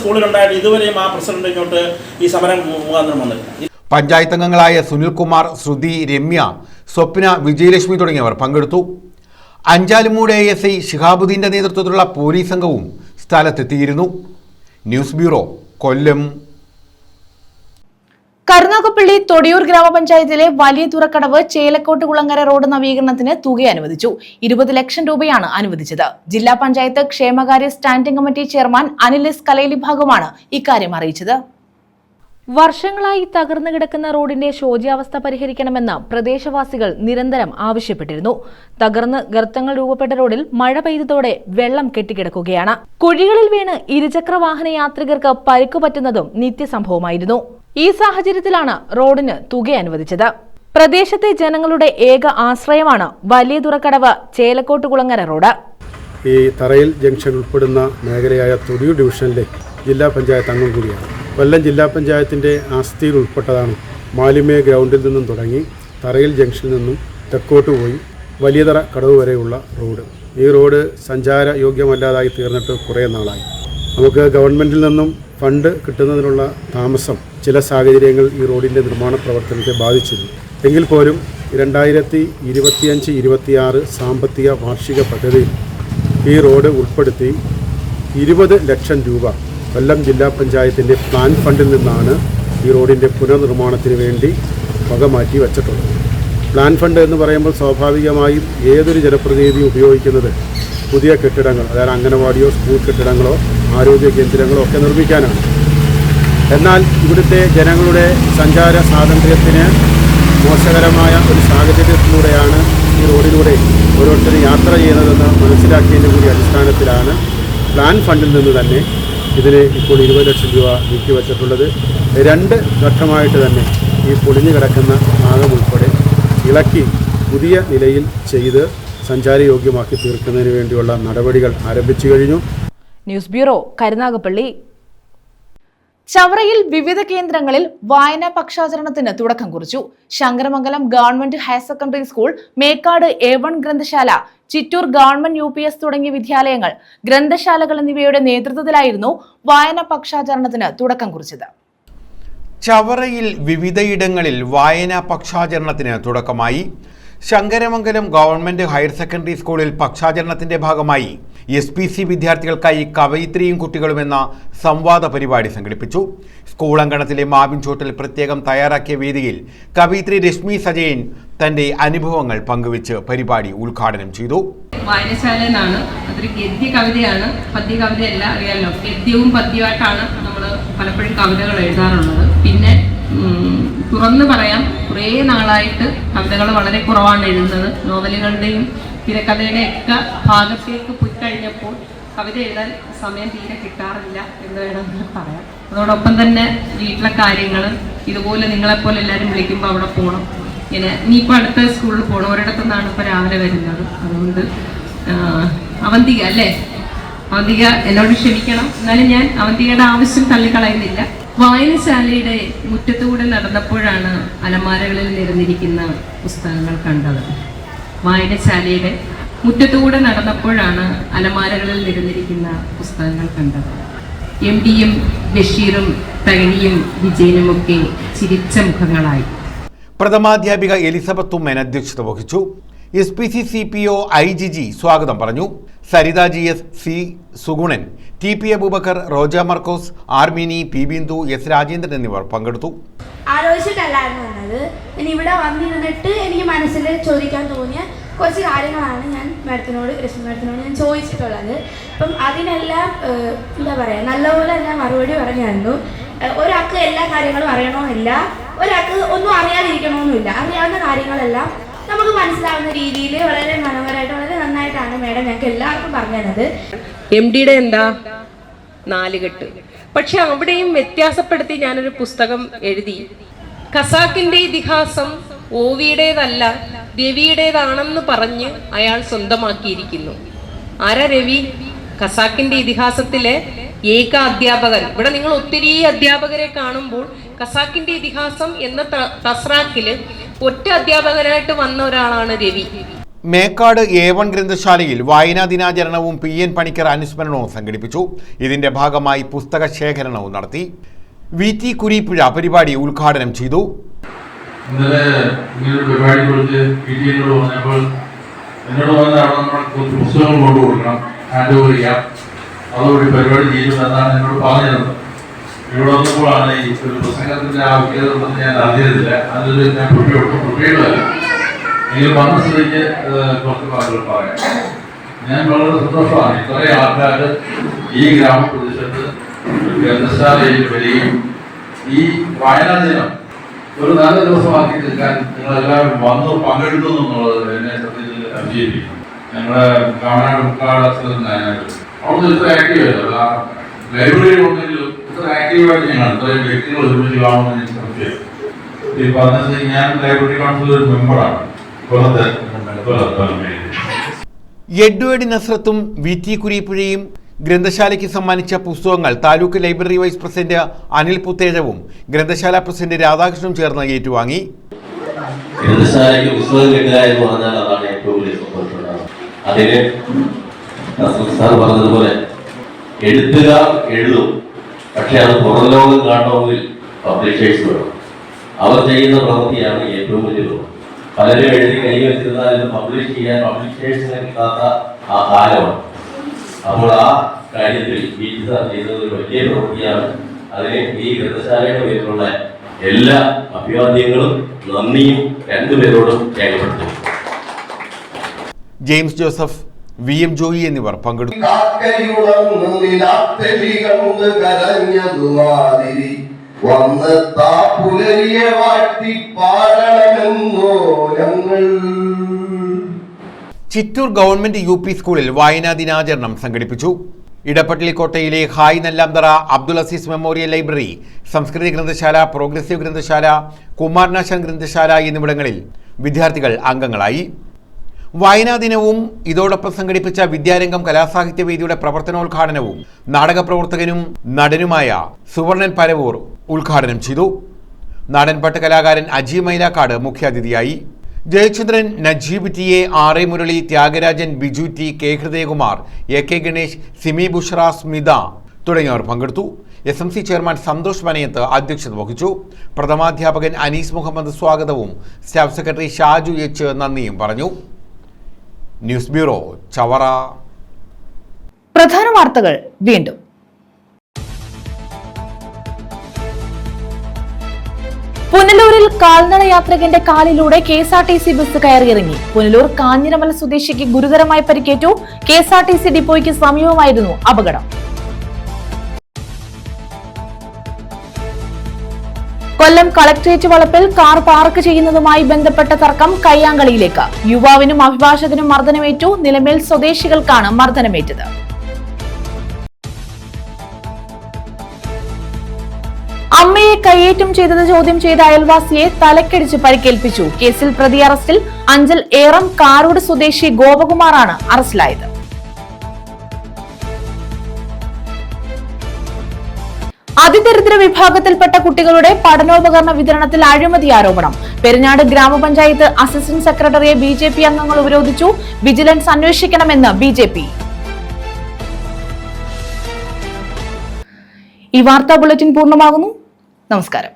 സ്കൂളിലുണ്ടായിട്ട് ഇതുവരെയും ആ പ്രസിഡന്റ് ഇങ്ങോട്ട് ഈ സമരം മുഖാന്തരം വന്നില്ല. പഞ്ചായത്ത് അംഗങ്ങളായ സുനിൽകുമാർ, ശ്രുതി, രമ്യ, സ്വപ്ന, വിജയലക്ഷ്മി തുടങ്ങിയവർ പങ്കെടുത്തു. അഞ്ചാലുമൂട് ASI ശിഹാബുദ്ദീന്റെ നേതൃത്വത്തിലുള്ള പോലീസ് സംഘവും സ്ഥലത്തെത്തിയിരുന്നു. ന്യൂസ് ബ്യൂറോ, കൊല്ലം. കരുനാഗപ്പള്ളി തൊടിയൂർ ഗ്രാമപഞ്ചായത്തിലെ വലിയ തുറക്കടവ് ചേലക്കോട്ട് കുളങ്ങര റോഡ് നവീകരണത്തിന് തുക അനുവദിച്ചു. 20 ലക്ഷം രൂപയാണ് അനുവദിച്ചത്. ജില്ലാ പഞ്ചായത്ത് ക്ഷേമകാര്യ standing committee chairman Anil S കലൈലി ഭാഗമാണ് ഇക്കാര്യം അറിയിച്ചത്. വർഷങ്ങളായി തകർന്നു കിടക്കുന്ന റോഡിന്റെ ശോച്യാവസ്ഥ പരിഹരിക്കണമെന്ന് പ്രദേശവാസികൾ നിരന്തരം ആവശ്യപ്പെട്ടിരുന്നു. തകർന്ന് ഗർത്തങ്ങൾ രൂപപ്പെട്ട റോഡിൽ മഴ പെയ്തതോടെ വെള്ളം കെട്ടിക്കിടക്കുകയാണ്. കുഴികളിൽ വീണ് ഇരുചക്ര വാഹന യാത്രികർക്ക് പരിക്കു പറ്റുന്നതും നിത്യസംഭവമായിരുന്നു. ഈ സാഹചര്യത്തിലാണ് റോഡിന് തുക അനുവദിച്ചത്. പ്രദേശത്തെ ജനങ്ങളുടെ ഏക ആശ്രയമാണ് വലിയ തുറക്കടവ് ചേലക്കോട്ട് കുളങ്ങര റോഡ്. ഈ തറയിൽ ജംഗ്ഷൻ ഉൾപ്പെടുന്ന മേഖലയായ തൊടിയൂർ ഡിവിഷനിലെ ജില്ലാ പഞ്ചായത്ത് അംഗം കൂടിയാണ്. കൊല്ലം ജില്ലാ പഞ്ചായത്തിൻ്റെ ആസ്തിയിൽ ഉൾപ്പെട്ടതാണ് മാലിമേ ഗ്രൗണ്ടിൽ നിന്നും തുടങ്ങി തറയിൽ ജംഗ്ഷനിൽ നിന്നും തെക്കോട്ട് പോയി വലിയതറ കടവ് വരെയുള്ള റോഡ്. ഈ റോഡ് സഞ്ചാര യോഗ്യമല്ലാതായി തീർന്നിട്ട് കുറേ നാളായി. നമുക്ക് ഗവൺമെൻറ്റിൽ നിന്നും ഫണ്ട് കിട്ടുന്നതിനുള്ള താമസം ചില സാഹചര്യങ്ങൾ ഈ റോഡിൻ്റെ നിർമ്മാണ പ്രവർത്തനത്തെ ബാധിച്ചിരുന്നു. എങ്കിൽ പോലും 2025-26 സാമ്പത്തിക വാർഷിക പദ്ധതിയിൽ ഈ റോഡ് ഉൾപ്പെടുത്തി 20 ലക്ഷം രൂപ കൊല്ലം ജില്ലാ പഞ്ചായത്തിൻ്റെ പ്ലാൻ ഫണ്ടിൽ നിന്നാണ് ഈ റോഡിൻ്റെ പുനർനിർമ്മാണത്തിന് വേണ്ടി വകമാറ്റി വച്ചിട്ടുള്ളത്. പ്ലാൻ ഫണ്ട് എന്ന് പറയുമ്പോൾ സ്വാഭാവികമായും ഏതൊരു ജനപ്രതിനിധി ഉപയോഗിക്കുന്നത് പുതിയ കെട്ടിടങ്ങൾ, അതായത് അംഗനവാടിയോ സ്കൂൾ കെട്ടിടങ്ങളോ ആരോഗ്യ കേന്ദ്രങ്ങളോ ഒക്കെ നിർമ്മിക്കാനാണ്. എന്നാൽ ഇവിടുത്തെ ജനങ്ങളുടെ സഞ്ചാര സ്വാതന്ത്ര്യത്തിന് മോശകരമായ ഒരു സാഹചര്യത്തിലൂടെയാണ് ഈ റോഡിലൂടെ ഓരോരുത്തരും യാത്ര ചെയ്യുന്നതെന്ന് മനസ്സിലാക്കിയതിൻ്റെ കൂടി അടിസ്ഥാനത്തിലാണ് പ്ലാൻ ഫണ്ടിൽ നിന്ന് തന്നെ ഇതിന് ഇപ്പോൾ 20 ലക്ഷം രൂപ നീക്കിവച്ചിട്ടുള്ളത്. 2 ഘട്ടമായിട്ട് തന്നെ ഈ പൊളിഞ്ഞു കിടക്കുന്ന ഭാഗം ഉൾപ്പെടെ ഇളക്കി പുതിയ നിലയിൽ ചെയ്ത് സഞ്ചാരയോഗ്യമാക്കി തീർക്കുന്നതിന് വേണ്ടിയുള്ള നടപടികൾ ആരംഭിച്ചു കഴിഞ്ഞു. News bureau, Karunagappally. ചവറയിൽ വിവിധ കേന്ദ്രങ്ങളിൽ വായനാ പക്ഷാചരണത്തിന് തുടക്കം കുറിച്ചു. Sankaramangalam government higher secondary school, Mekkad A1 ഗ്രന്ഥശാല, ചിറ്റൂർ ഗവൺമെന്റ് UPS തുടങ്ങിയ വിദ്യാലയങ്ങൾ, ഗ്രന്ഥശാലകൾ എന്നിവയുടെ നേതൃത്വത്തിലായിരുന്നു വായനാ പക്ഷാചരണത്തിന് തുടക്കം കുറിച്ചത്. ചവറയിൽ വിവിധയിടങ്ങളിൽ വായനാ പക്ഷാചരണത്തിന് തുടക്കമായി. ശങ്കരമംഗലം ഗവൺമെന്റ് ഹയർ സെക്കൻഡറി സ്കൂളിൽ പക്ഷാചരണത്തിന്റെ ഭാഗമായി SPC വിദ്യാർത്ഥികൾക്കായി കവയിത്രിയും കുട്ടികളും എന്ന സംവാദ പരിപാടി സംഘടിപ്പിച്ചു. സ്കൂൾ അങ്കണത്തിലെ മാവിൻചോട്ടിൽ പ്രത്യേകം തയ്യാറാക്കിയ വേദിയിൽ കവയിത്രി രശ്മി സജയൻ തന്റെ അനുഭവങ്ങൾ പങ്കുവെച്ച് പരിപാടി ഉദ്ഘാടനം ചെയ്തു. വായനശാല എന്നാണ്, അതൊരു ഗദ്യ കവിതയാണ്, പദ്യ കവിതയല്ല, അറിയാലോ. ഗദ്യവും പദ്യമായിട്ടാണ് നമ്മൾ പലപ്പോഴും കവിതകൾ എഴുതാറുള്ളത്. പിന്നെ തുറന്നു പറയാം, കുറേ നാളായിട്ട് കവിതകൾ വളരെ കുറവാണ് എഴുതുന്നത്. നോവലുകളുടെയും തിരക്കഥയുടെയും ഒക്കെ ഭാഗത്തേക്ക് പോയി കഴിഞ്ഞപ്പോൾ കവിത എഴുതാൻ സമയം തീരെ കിട്ടാറില്ല എന്ന് വേണമെന്ന് പറയാം. അതോടൊപ്പം തന്നെ വീട്ടിലെ കാര്യങ്ങൾ, ഇതുപോലെ നിങ്ങളെപ്പോലെ എല്ലാവരും വിളിക്കുമ്പോൾ അവിടെ പോകണം, ഇങ്ങനെ ഇനിയിപ്പോൾ അടുത്ത സ്കൂളിൽ പോകണം, ഒരിടത്തുനിന്നാണ് ഇപ്പോൾ രാവിലെ വരുന്നത്. അതുകൊണ്ട് അവന്തിക അല്ലേ, അവന്തിക എന്നോട് ക്ഷമിക്കണം, എന്നാലും ഞാൻ അവന്തികയുടെ ആവശ്യം തള്ളിക്കളയുന്നില്ല. വായനശാലയുടെ മുറ്റത്തുകൂടെ നടന്നപ്പോഴാണ് അലമാരകളിൽ നിരന്നിരിക്കുന്ന പുസ്തകങ്ങൾ കണ്ടത്. വായനശാലയുടെ മുറ്റത്തുകൂടെ നടന്നപ്പോഴാണ് അലമാരകളിൽ നിരന്നിരിക്കുന്ന പുസ്തകങ്ങൾ കണ്ടത്. MDയും ബഷീറും തകഴിയും വിജയനുമൊക്കെ ചിരിച്ച മുഖങ്ങളായി. പ്രഥമാധ്യാപിക എലിസബത്ത് ഉമ്മൻ അധ്യക്ഷത വഹിച്ചു. SPC CPO IGG സ്വാഗതം പറഞ്ഞു. Saritha GS, C Sugunan, TP Aboobacker, Roja Markose, R Mini, P Bindu, S Rajendran എന്നിവർ പങ്കെടുത്തു. ആലോചിച്ചിട്ടല്ലായിരുന്നു വന്നത്. ഞാൻ ഇവിടെ വന്നിരുന്നിട്ട് എനിക്ക് മനസ്സിൽ ചോദിക്കാൻ തോന്നിയ കുറച്ച് കാര്യങ്ങളാണ് ഞാൻ കൃഷ്ണ മാഡത്തിനോട് ഞാൻ ചോദിച്ചിട്ടുള്ളത്. അപ്പം അതിനെല്ലാം എന്താ പറയുക, നല്ലപോലെ തന്നെ മറുപടി പറഞ്ഞായിരുന്നു. ഒരാൾക്ക് എല്ലാ കാര്യങ്ങളും അറിയണമെന്നില്ല, ഒരാൾക്ക് ഒന്നും അറിയാതിരിക്കണമെന്നില്ല. അറിയാവുന്ന കാര്യങ്ങളെല്ലാം നമുക്ക് മനസ്സിലാവുന്ന രീതിയിൽ വളരെ മനോഹരമായിട്ട് വളരെ നന്നായിട്ടാണ് മേഡം ഞങ്ങൾക്ക് എല്ലാവർക്കും പറഞ്ഞു തന്നത്. MD എന്താ 4 കെട്ട്. പക്ഷെ അവിടെയും വ്യത്യാസപ്പെടുത്തി ഞാനൊരു പുസ്തകം എഴുതി. ഖസാക്കിന്റെ ഇതിഹാസം ഓവിയുടേതല്ല രവിയുടേതാണെന്ന് പറഞ്ഞ് അയാൾ സ്വന്തമാക്കിയിരിക്കുന്നു. ആരാ രവി? ഖസാക്കിന്റെ ഇതിഹാസത്തിലെ ഏക അധ്യാപകൻ. ഇവിടെ നിങ്ങൾ ഒത്തിരി അധ്യാപകരെ കാണുമ്പോൾ ഖസാക്കിന്റെ ഇതിഹാസം എന്ന തസ്രാക്കില് ഒറ്റ അധ്യാപകനായിട്ട് വന്ന ഒരാളാണ് രവി. മേക്കാട് A1 ഗ്രന്ഥശാലയിൽ വായനാ ദിനാചരണവും PN പണിക്കർ അനുസ്മരണവും സംഘടിപ്പിച്ചു. ഇതിന്റെ ഭാഗമായി പുസ്തക ശേഖരണവും നടത്തി. VT കുരീപ്പുഴ പരിപാടി ഉദ്ഘാടനം ചെയ്തു. ഇന്നലെ ഇങ്ങനൊരു പരിപാടിയെക്കുറിച്ച് PTനോട് പറഞ്ഞപ്പോൾ എന്നോട് പറഞ്ഞ അവിടെ നമ്മൾ കുറച്ച് പുസ്തകങ്ങൾ കൊണ്ടുകൊടുക്കണം, ഹാൻഡ് ഓവർ ചെയ്യാം, അതോടുകൂടി പരിപാടി ചെയ്യുമെന്നാണ് എന്നോട് പറഞ്ഞത്. ഇവിടെ വന്നപ്പോഴാണ് ഈ ഒരു പ്രസംഗത്തിന്റെ ആവശ്യകതയുണ്ടെന്ന് ഞാൻ അറിഞ്ഞിരുന്നില്ല. അതിൽ ഞാൻ പ്രിപ്പയർഡല്ല. എങ്കിലും വന്ന സ്ഥിതിക്ക് കുറച്ച് കാര്യങ്ങൾ പറയാം. ഞാൻ വളരെ സന്തോഷമാണ് ഇത്രയും ആൾക്കാർ ഈ ഗ്രാമപ്രദേശത്ത് ഗ്രന്ഥശാലയിൽ വരികയും ഈ വായനാ ദിനം ഒരു നല്ല ദിവസമാക്കി തീർക്കാൻ നിങ്ങളെല്ലാവരും വന്ന് പങ്കെടുക്കുന്നു എന്നുള്ളത് എന്നെ സത്യത്തിൽ അഭിനയിപ്പിക്കും. ഞങ്ങളുടെ കാമനാട് മുക്കാട് അവിടെ ഇത്ര ആക്റ്റീവായില്ല. ലൈബ്രറി ഉണ്ടെങ്കിലും ഇത്ര ആക്റ്റീവായിട്ട് ഞങ്ങൾ ഇത്രയും വ്യക്തികൾ ഒരുമിച്ച് കാണുമെന്ന് എനിക്ക് സംശയം. ഈ പറഞ്ഞത് ഞാൻ ലൈബ്രറി കൗൺസിൽ ഒരു മെമ്പറാണ്. എഡ്വേർഡ് നസ്രത്തും VT കുരീപ്പുഴയും ഗ്രന്ഥശാലയ്ക്ക് സമ്മാനിച്ച പുസ്തകങ്ങൾ taluk library vice president Anil പുത്തേഴവും ഗ്രന്ഥശാല പ്രസിഡന്റ് രാധാകൃഷ്ണനും ചേർന്ന് ഏറ്റുവാങ്ങി. ഗ്രന്ഥശാലയ്ക്ക് പുസ്തകം കിട്ടുക എന്ന് പറഞ്ഞാൽ അതാണ് ഏറ്റവും വലിയ സന്തോഷമുണ്ടാകുന്നത്. അതിന് സാർ പറഞ്ഞതുപോലെ എഴുത്തുകാർ എഴുതും, പക്ഷെ അത് പുറം ലോകം കാണണമെങ്കിൽ പബ്ലിഷേഴ്സ് വേണം. അവർ ചെയ്യുന്ന പ്രവൃത്തിയാണ് ഏറ്റവും വലിയ പ്രവൃത്തി. പലരും എഴുതി കൈവച്ചിരുന്നാൽ ഇത് പബ്ലിഷ് ചെയ്യാൻ പബ്ലിഷേഴ്സിനെ കിട്ടാത്ത ആ കാലമാണ്. അപ്പോൾ ആ കാര്യത്തിൽ സാർ ചെയ്തത് ഒരു വലിയ പ്രവൃത്തിയാണ്. അതിന് ഈ ഗ്രന്ഥശാലയുടെ പേരിലുള്ള എല്ലാ അഭിവാദ്യങ്ങളും നന്ദിയും രണ്ടുപേരോടും രേഖപ്പെടുത്തും. ജെയിംസ് ജോസഫ്, VM ജോയി എന്നിവർ പങ്കെടുത്തു. ചിറ്റൂർ ഗവൺമെന്റ് UP സ്കൂളിൽ വായനാ ദിനാചരണം സംഘടിപ്പിച്ചു. ഇടപ്പള്ളിക്കോട്ടയിലെ ഹായ് നെല്ലാംതറ അബ്ദുൽ അസീസ് മെമ്മോറിയൽ ലൈബ്രറി, സംസ്കൃതി ഗ്രന്ഥശാല, പ്രോഗ്രസീവ് ഗ്രന്ഥശാല, കുമാരനാശാൻ ഗ്രന്ഥശാല എന്നിവിടങ്ങളിൽ വിദ്യാർത്ഥികൾ അംഗങ്ങളായി. വായനാ ദിനവും ഇതോടൊപ്പം സംഘടിപ്പിച്ച വിദ്യാരംഗം കലാസാഹിത്യവേദിയുടെ പ്രവർത്തനോദ്ഘാടനവും നാടകപ്രവർത്തകനും നടനുമായ സുവർണൻ പരവൂർ ഉദ്ഘാടനം ചെയ്തു. നാടൻപാട്ട് കലാകാരൻ അജി മൈലാക്കാട് മുഖ്യാതിഥിയായി. Jayachandran, Najeeb TA, RA Murali, Thyagarajan, Biju T, K Hridayakumar, AK Ganesh, Simi Bushra, Smitha തുടങ്ങിയവർ പങ്കെടുത്തു. SMC ചെയർമാൻ സന്തോഷ് മനയത്ത് അധ്യക്ഷത വഹിച്ചു. പ്രഥമാധ്യാപകൻ അനീസ് മുഹമ്മദ് സ്വാഗതവും സ്റ്റാഫ് സെക്രട്ടറി ഷാജു H നന്ദിയും പറഞ്ഞു. News bureau, Chavara. പ്രധാന വാർത്തകൾ വീണ്ടും. പുനലൂരിൽ കാൽനട യാത്രികന്റെ കാലിലൂടെ KSRTC ബസ് കയറിയിറങ്ങി. പുനലൂർ കാഞ്ഞിരമല സ്വദേശിക്ക് ഗുരുതരമായി പരിക്കേറ്റു. KSRTC ഡിപ്പോയ്ക്ക് സമീപമായിരുന്നു അപകടം. കൊല്ലം കളക്ട്രേറ്റ് വളപ്പിൽ കാർ പാർക്ക് ചെയ്യുന്നതുമായി ബന്ധപ്പെട്ട തർക്കം കയ്യാങ്കളിയിലേക്ക്. യുവാവിനും അഭിഭാഷകനും മർദ്ദനമേറ്റു. നിലമേൽ സ്വദേശികൾക്കാണ് മർദ്ദനമേറ്റത്. അമ്മയെ കയ്യേറ്റം ചെയ്തത് ചോദ്യം ചെയ്ത അയൽവാസിയെ തലക്കടിച്ച് പരിക്കേൽപ്പിച്ചു. കേസിൽ പ്രതി അറസ്റ്റിൽ. അഞ്ചൽ ഏറം കാരോട് സ്വദേശി ഗോപകുമാറാണ് അറസ്റ്റിലായത്. അതിദരിദ്ര വിഭാഗത്തിൽപ്പെട്ട കുട്ടികളുടെ പഠനോപകരണ വിതരണത്തിൽ അഴിമതി ആരോപണം. പെരിഞ്ഞാട് ഗ്രാമപഞ്ചായത്ത് അസിസ്റ്റന്റ് സെക്രട്ടറിയെ BJP അംഗങ്ങൾ ഉപരോധിച്ചു. വിജിലൻസ് അന്വേഷിക്കണമെന്ന് BJP. ഈ വാർത്താ ബുള്ളറ്റിൻ പൂർണ്ണമാകുന്നു. നമസ്കാരം.